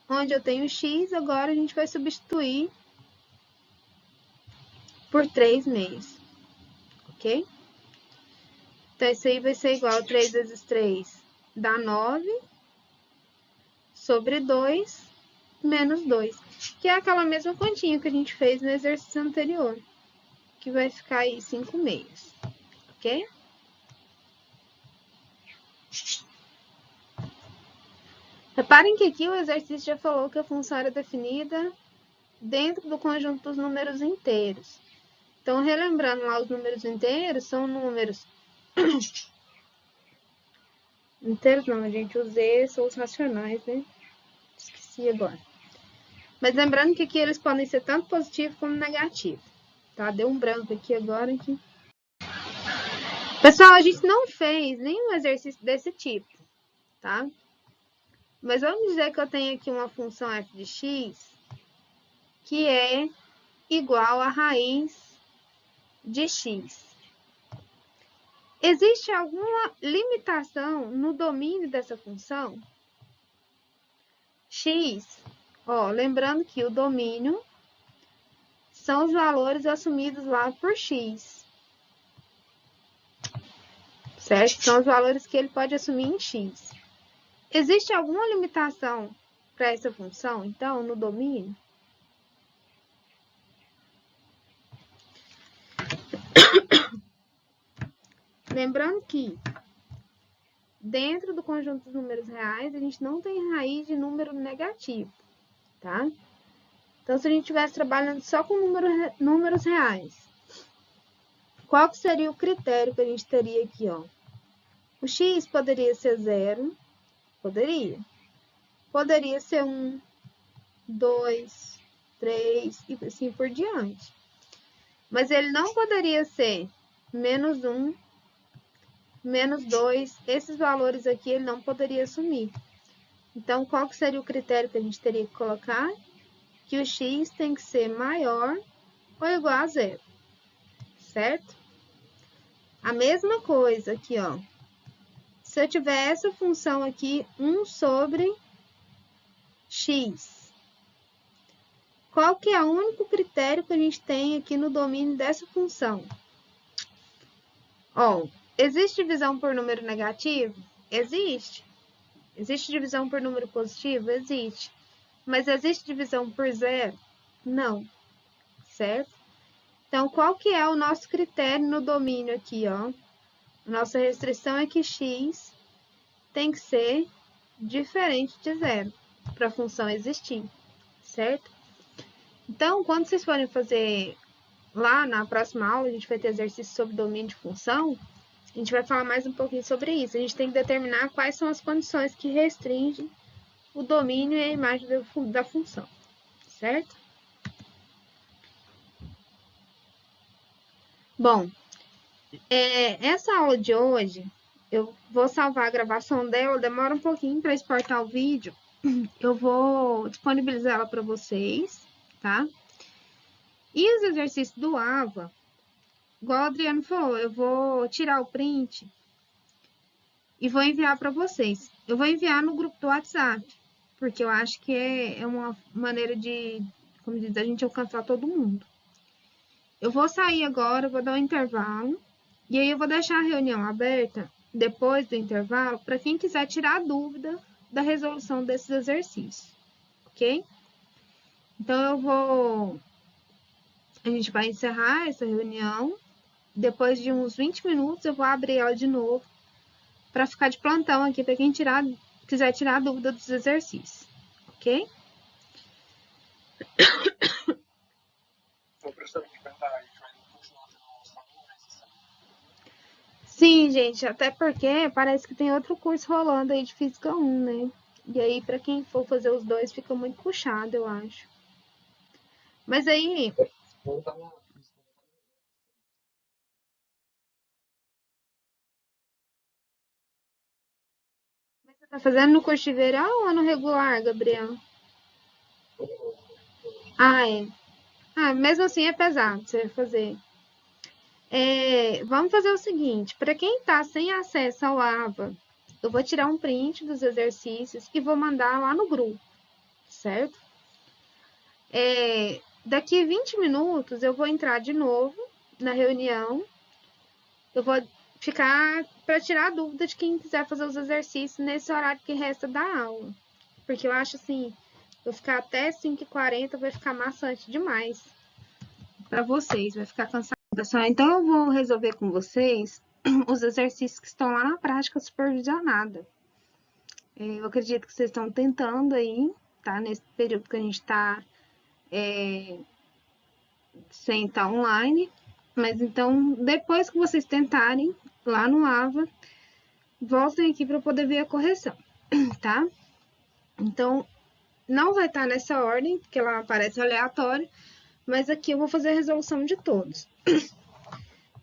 onde eu tenho x, agora a gente vai substituir por 3 meios, ok? Então, isso aí vai ser igual a 3 vezes 3, dá 9, sobre 2, menos 2, que é aquela mesma continha que a gente fez no exercício anterior, que vai ficar aí 5 meios, ok? Reparem que aqui o exercício já falou que a função era definida dentro do conjunto dos números inteiros. Então, relembrando lá, os números inteiros são números... inteiros não, gente, os Z são os racionais, né? Esqueci agora. Mas lembrando que aqui eles podem ser tanto positivo como negativo, tá? Deu um branco aqui agora. Aqui. Pessoal, a gente não fez nenhum exercício desse tipo, tá? Mas vamos dizer que eu tenho aqui uma função f de x que é igual a raiz de x. Existe alguma limitação no domínio dessa função? X, ó, lembrando que o domínio são os valores assumidos lá por x, certo? São os valores que ele pode assumir em x. Existe alguma limitação para essa função, então, no domínio? Lembrando que dentro do conjunto dos números reais, a gente não tem raiz de número negativo, tá? Então, se a gente estivesse trabalhando só com números reais, qual que seria o critério que a gente teria aqui, ó? O x poderia ser 0, poderia. Poderia ser 1, 2, 3 e assim por diante. Mas ele não poderia ser menos 1, menos 2, esses valores aqui ele não poderia assumir. Então, qual que seria o critério que a gente teria que colocar? Que o x tem que ser maior ou igual a 0, certo? A mesma coisa aqui, ó. Se eu tiver essa função aqui, 1 sobre x, qual que é o único critério que a gente tem aqui no domínio dessa função? Ó, existe divisão por número negativo? Existe. Existe divisão por número positivo? Existe. Mas existe divisão por 0? Não. Certo? Então, qual que é o nosso critério no domínio aqui, ó? Nossa restrição é que x tem que ser diferente de zero para a função existir, certo? Então, quando vocês forem fazer lá na próxima aula, a gente vai ter exercício sobre domínio de função, a gente vai falar mais um pouquinho sobre isso. A gente tem que determinar quais são as condições que restringem o domínio e a imagem da função, certo? Bom, essa aula de hoje, eu vou salvar a gravação dela, demora um pouquinho para exportar o vídeo. Eu vou disponibilizar ela para vocês, tá? E os exercícios do AVA, igual o Adriano falou, eu vou tirar o print e vou enviar para vocês. Eu vou enviar no grupo do WhatsApp, porque eu acho que é uma maneira de, como diz, a gente alcançar todo mundo. Eu vou sair agora, vou dar um intervalo, e aí eu vou deixar a reunião aberta depois do intervalo para quem quiser tirar dúvida da resolução desses exercícios, ok? Então a gente vai encerrar essa reunião. Depois de uns 20 minutos eu vou abrir ela de novo para ficar de plantão aqui para quem quiser tirar dúvida dos exercícios, ok? Sim, gente, até porque parece que tem outro curso rolando aí de Física 1, né? E aí, para quem for fazer os dois, fica muito puxado, eu acho. Mas aí... Mas você tá fazendo no curso de verão ou no regular, Gabriel? Ah, é. Ah, mesmo assim é pesado você fazer. Vamos fazer o seguinte, para quem está sem acesso ao AVA, eu vou tirar um print dos exercícios e vou mandar lá no grupo, certo? Daqui 20 minutos eu vou entrar de novo na reunião, eu vou ficar para tirar a dúvida de quem quiser fazer os exercícios nesse horário que resta da aula, porque eu acho assim, eu ficar até 5h40 vai ficar maçante demais para vocês, vai ficar cansado. Pessoal, então eu vou resolver com vocês os exercícios que estão lá na prática supervisionada. Eu acredito que vocês estão tentando aí, tá? Nesse período que a gente está sem estar online. Mas então, depois que vocês tentarem, lá no AVA, voltem aqui para poder ver a correção, tá? Então, não vai estar nessa ordem, porque ela aparece aleatório, mas aqui eu vou fazer a resolução de todos.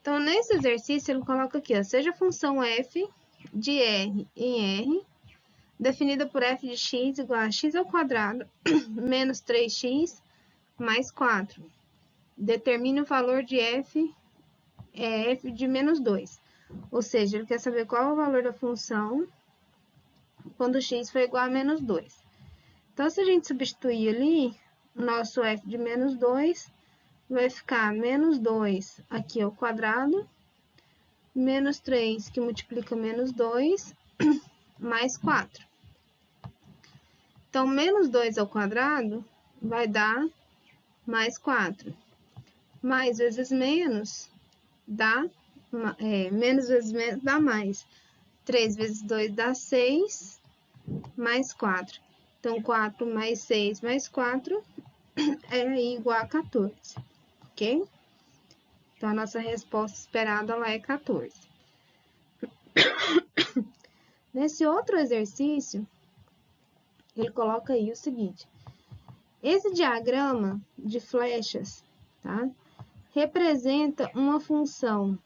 Então, nesse exercício, ele coloca aqui, ó, seja a função f de r em r, definida por f de x igual a x ao quadrado menos 3x mais 4. Determine o valor de f, f de menos 2. Ou seja, ele quer saber qual é o valor da função quando x for igual a menos 2. Então, se a gente substituir ali, o nosso f de menos 2 vai ficar menos 2 aqui ao quadrado, menos 3 que multiplica menos 2, mais 4. Então, menos 2 ao quadrado vai dar mais 4. Mais vezes menos dá, menos vezes menos dá mais. 3 vezes 2 dá 6, mais 4. Então, 4 mais 6 mais 4 é igual a 14, ok? Então, a nossa resposta esperada lá é 14. Nesse outro exercício, ele coloca aí o seguinte. Esse diagrama de flechas, tá? Representa uma função.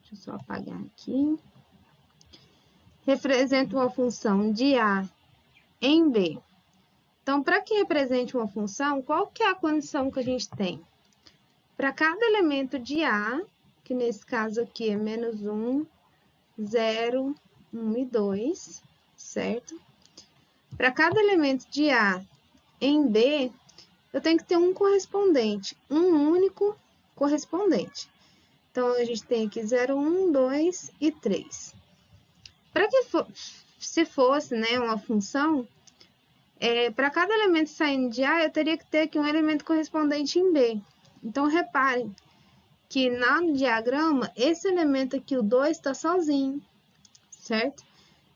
Deixa eu só apagar aqui. Representa uma função de A em B. Então, para que represente uma função, qual que é a condição que a gente tem? Para cada elemento de A, que nesse caso aqui é menos 1, 0, 1 e 2, certo? Para cada elemento de A em B, eu tenho que ter um correspondente, um único correspondente. Então, a gente tem aqui 0, 1, 2 e 3. Para que se fosse, né, uma função, para cada elemento saindo de A, eu teria que ter aqui um elemento correspondente em B. Então, reparem que no diagrama, esse elemento aqui, o 2, está sozinho, certo?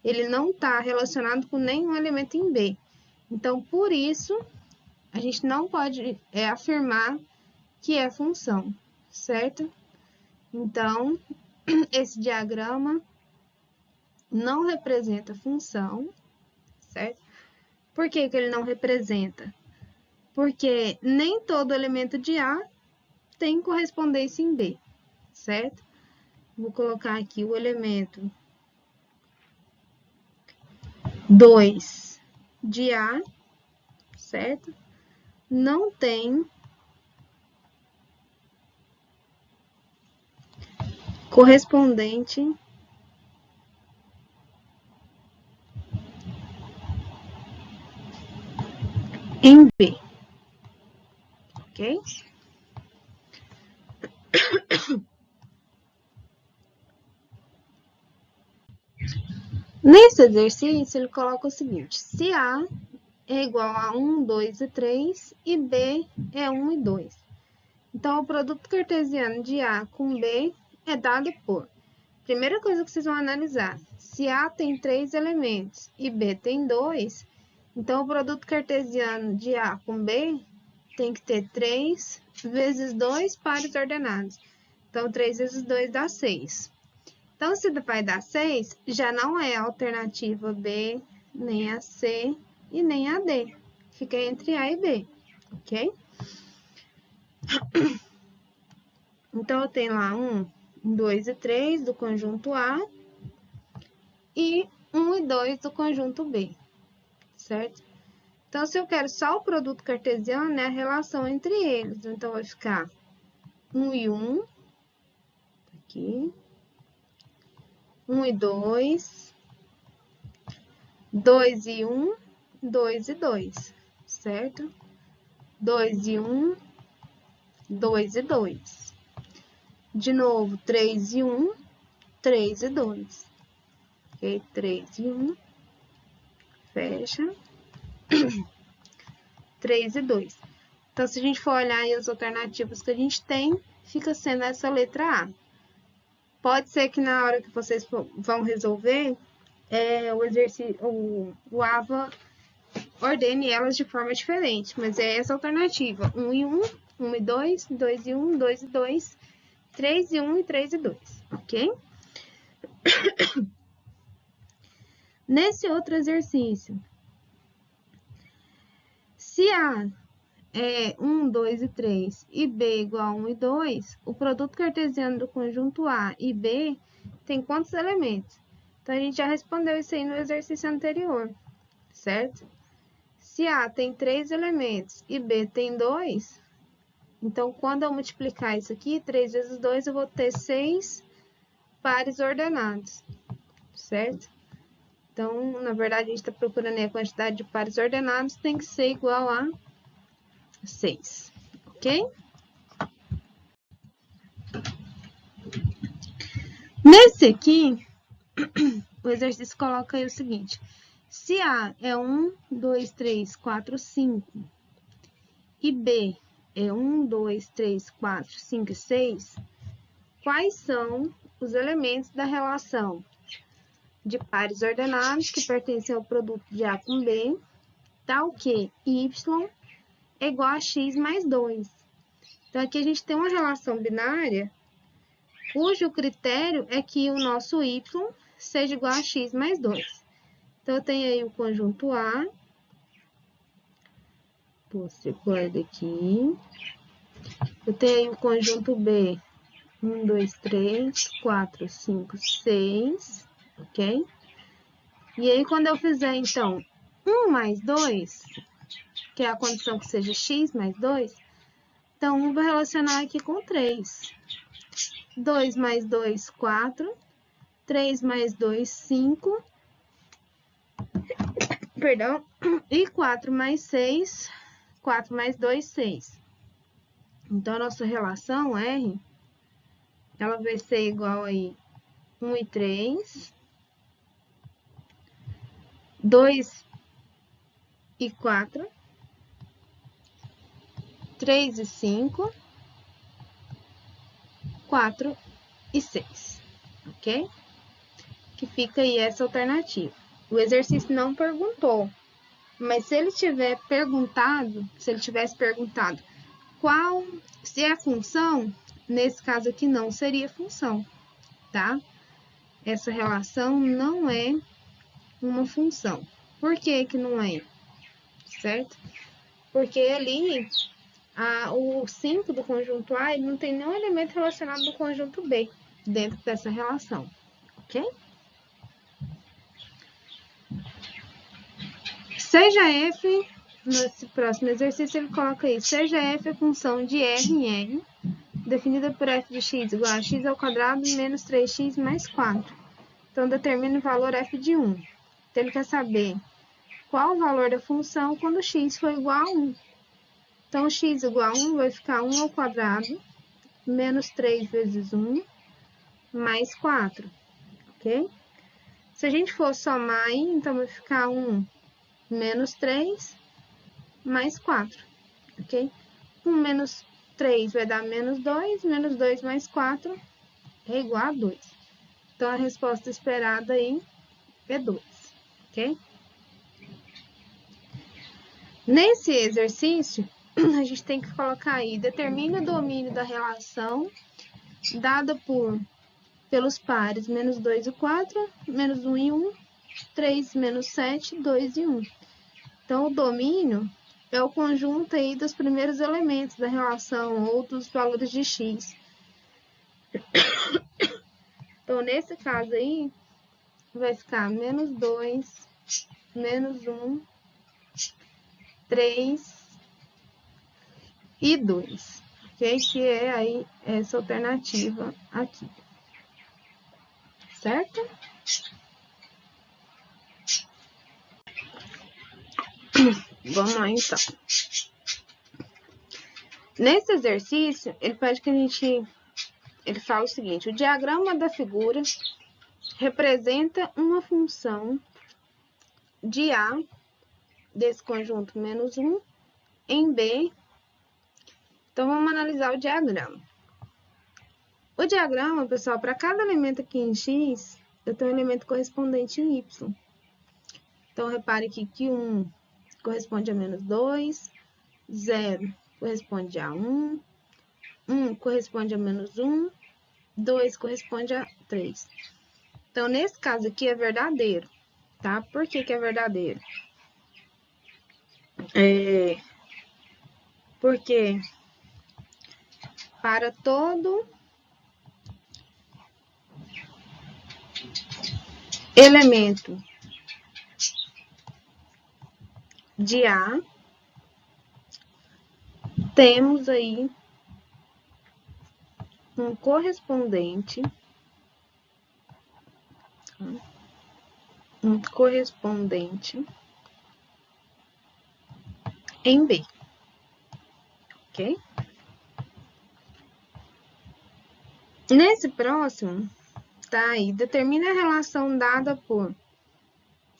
Ele não está relacionado com nenhum elemento em B. Então, por isso, a gente não pode afirmar que é função, certo? Então, esse diagrama não representa função, certo? Por que que ele não representa? Porque nem todo elemento de A tem correspondência em B, certo? Vou colocar aqui o elemento 2 de A, certo? Não tem correspondente em B, ok? Nesse exercício, ele coloca o seguinte: se A é igual a 1, 2 e 3 e B é 1 e 2. Então, o produto cartesiano de A com B é dado por... Primeira coisa que vocês vão analisar, se A tem 3 elementos e B tem 2, então o produto cartesiano de A com B tem que ter 3 vezes 2 pares ordenados. Então, 3 vezes 2 dá 6. Então, se vai dar 6, já não é a alternativa B, nem a C e nem a D. Fica entre A e B, ok? Então, eu tenho lá 1, 2 e 3 do conjunto A e 1 e 2 do conjunto B, certo? Então, se eu quero só o produto cartesiano, é a relação entre eles. Então, vai ficar 1 e 1, aqui, 1 e 2, 2 e 1, 2 e 2, certo? 2 e 1, 2 e 2. De novo, 3 e 1, 3 e 2. Ok? 3 e 1, fecha. 3 e 2. Então, se a gente for olhar aí as alternativas que a gente tem, fica sendo essa letra A. Pode ser que na hora que vocês vão resolver, o exercício, o AVA ordene elas de forma diferente, mas é essa alternativa: 1 e 1, 1 e 2, 2 e 1, 2 e 2, 3 e 1 e 3 e 2, ok? Nesse outro exercício, se A é 1, 2 e 3 e B igual a 1 e 2, o produto cartesiano do conjunto A e B tem quantos elementos? Então, a gente já respondeu isso aí no exercício anterior, certo? Se A tem 3 elementos e B tem 2, então, quando eu multiplicar isso aqui, 3 vezes 2, eu vou ter 6 pares ordenados, certo? Então, na verdade, a gente está procurando aí a quantidade de pares ordenados, tem que ser igual a 6, ok? Nesse aqui, o exercício coloca aí o seguinte: se A é 1, 2, 3, 4, 5 e B é 1, 2, 3, 4, 5 e 6, quais são os elementos da relação de pares ordenados que pertencem ao produto de A com B, tal que y é igual a x mais 2. Então, aqui a gente tem uma relação binária, cujo critério é que o nosso y seja igual a x mais 2. Então, eu tenho aí o conjunto A, vou circular daqui. Eu tenho aí o conjunto B, 1, 2, 3, 4, 5, 6, ok? E aí, quando eu fizer, então, 1 mais 2, que é a condição que seja x mais 2, então, 1 vai relacionar aqui com 3. 2 mais 2, 4. 3 mais 2, 5. Perdão. E 4 mais 6. 4 mais 2, 6. Então, a nossa relação R, ela vai ser igual aí 1 e 3. 2 e 4. 3 e 5. 4 e 6, ok? Que fica aí essa alternativa. O exercício não perguntou, mas se ele tivesse perguntado qual, se é função, nesse caso aqui não seria função, tá? Essa relação não é uma função. Por que que não é? Certo? Porque ali, o 5 do conjunto A, ele não tem nenhum elemento relacionado do conjunto B dentro dessa relação, ok? Seja f, nesse próximo exercício ele coloca aí, seja f a função de R em R, definida por f de x igual a x ao quadrado menos 3x mais 4. Então, determine o valor f de 1. Então, ele quer saber qual o valor da função quando x for igual a 1. Então, x igual a 1 vai ficar 1 ao quadrado, menos 3 vezes 1, mais 4, ok? Se a gente for somar aí, então vai ficar 1 menos 3, mais 4, ok? 1 menos 3 vai dar menos 2 mais 4 é igual a 2. Então, a resposta esperada aí é 2, ok? Nesse exercício, a gente tem que colocar aí, determina o domínio da relação dada pelos pares menos 2 e 4, menos 1 e 1, 3 menos 7, 2 e 1. Então, o domínio é o conjunto aí dos primeiros elementos da relação ou dos valores de x. Então, nesse caso aí, vai ficar menos 2, menos 1, 3 e 2, ok? Que é aí essa alternativa aqui, certo? Vamos lá, então. Nesse exercício, ele pede que ele fala o seguinte, o diagrama da figura representa uma função de A, desse conjunto menos 1, em B. Então, vamos analisar o diagrama. O diagrama, pessoal, para cada elemento aqui em X, eu tenho um elemento correspondente em Y. Então, repare aqui que 1 corresponde a menos 2, 0 corresponde a 1, 1 corresponde a menos 1, 2 corresponde a 3. Então, nesse caso aqui é verdadeiro, tá? Por que que é verdadeiro? Porque para todo elemento de A, temos aí um correspondente em B, ok? Nesse próximo, tá aí, determina a relação dada por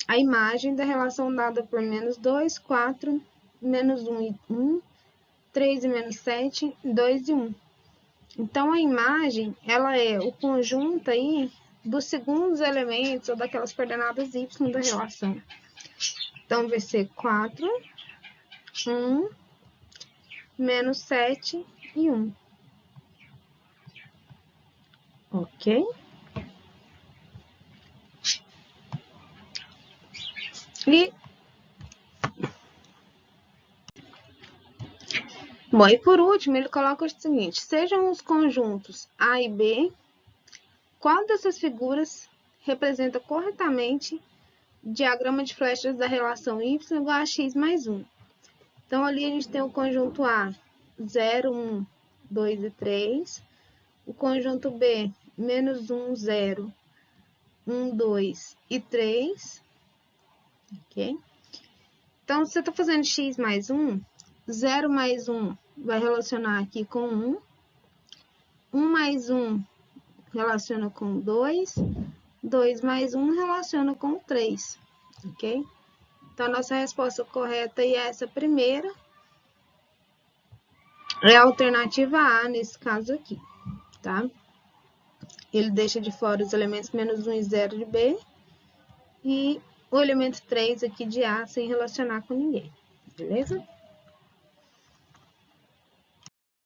a imagem da relação dada por menos 2, 4, menos 1 e 1, 3 e menos 7, 2 e 1. Então, a imagem, ela é o conjunto aí dos segundos elementos ou daquelas coordenadas y da relação. Então, vai ser 4, 1, menos 7 e 1. Ok? Bom, e por último, ele coloca o seguinte, sejam os conjuntos A e B, qual dessas figuras representa corretamente o diagrama de flechas da relação y igual a x mais 1? Então, ali a gente tem o conjunto A, 0, 1, 2 e 3. O conjunto B, menos 1, 0, 1, 2 e 3. Ok? Então, se você está fazendo x mais 1, 0 mais 1 vai relacionar aqui com 1. 1 mais 1 relaciona com 2. 2 mais 1 relaciona com 3. Ok? Então, a nossa resposta correta é essa primeira. É a alternativa A nesse caso aqui, tá? ele deixa de fora os elementos -1 e 0 de B e o elemento 3 aqui de A sem relacionar com ninguém, beleza?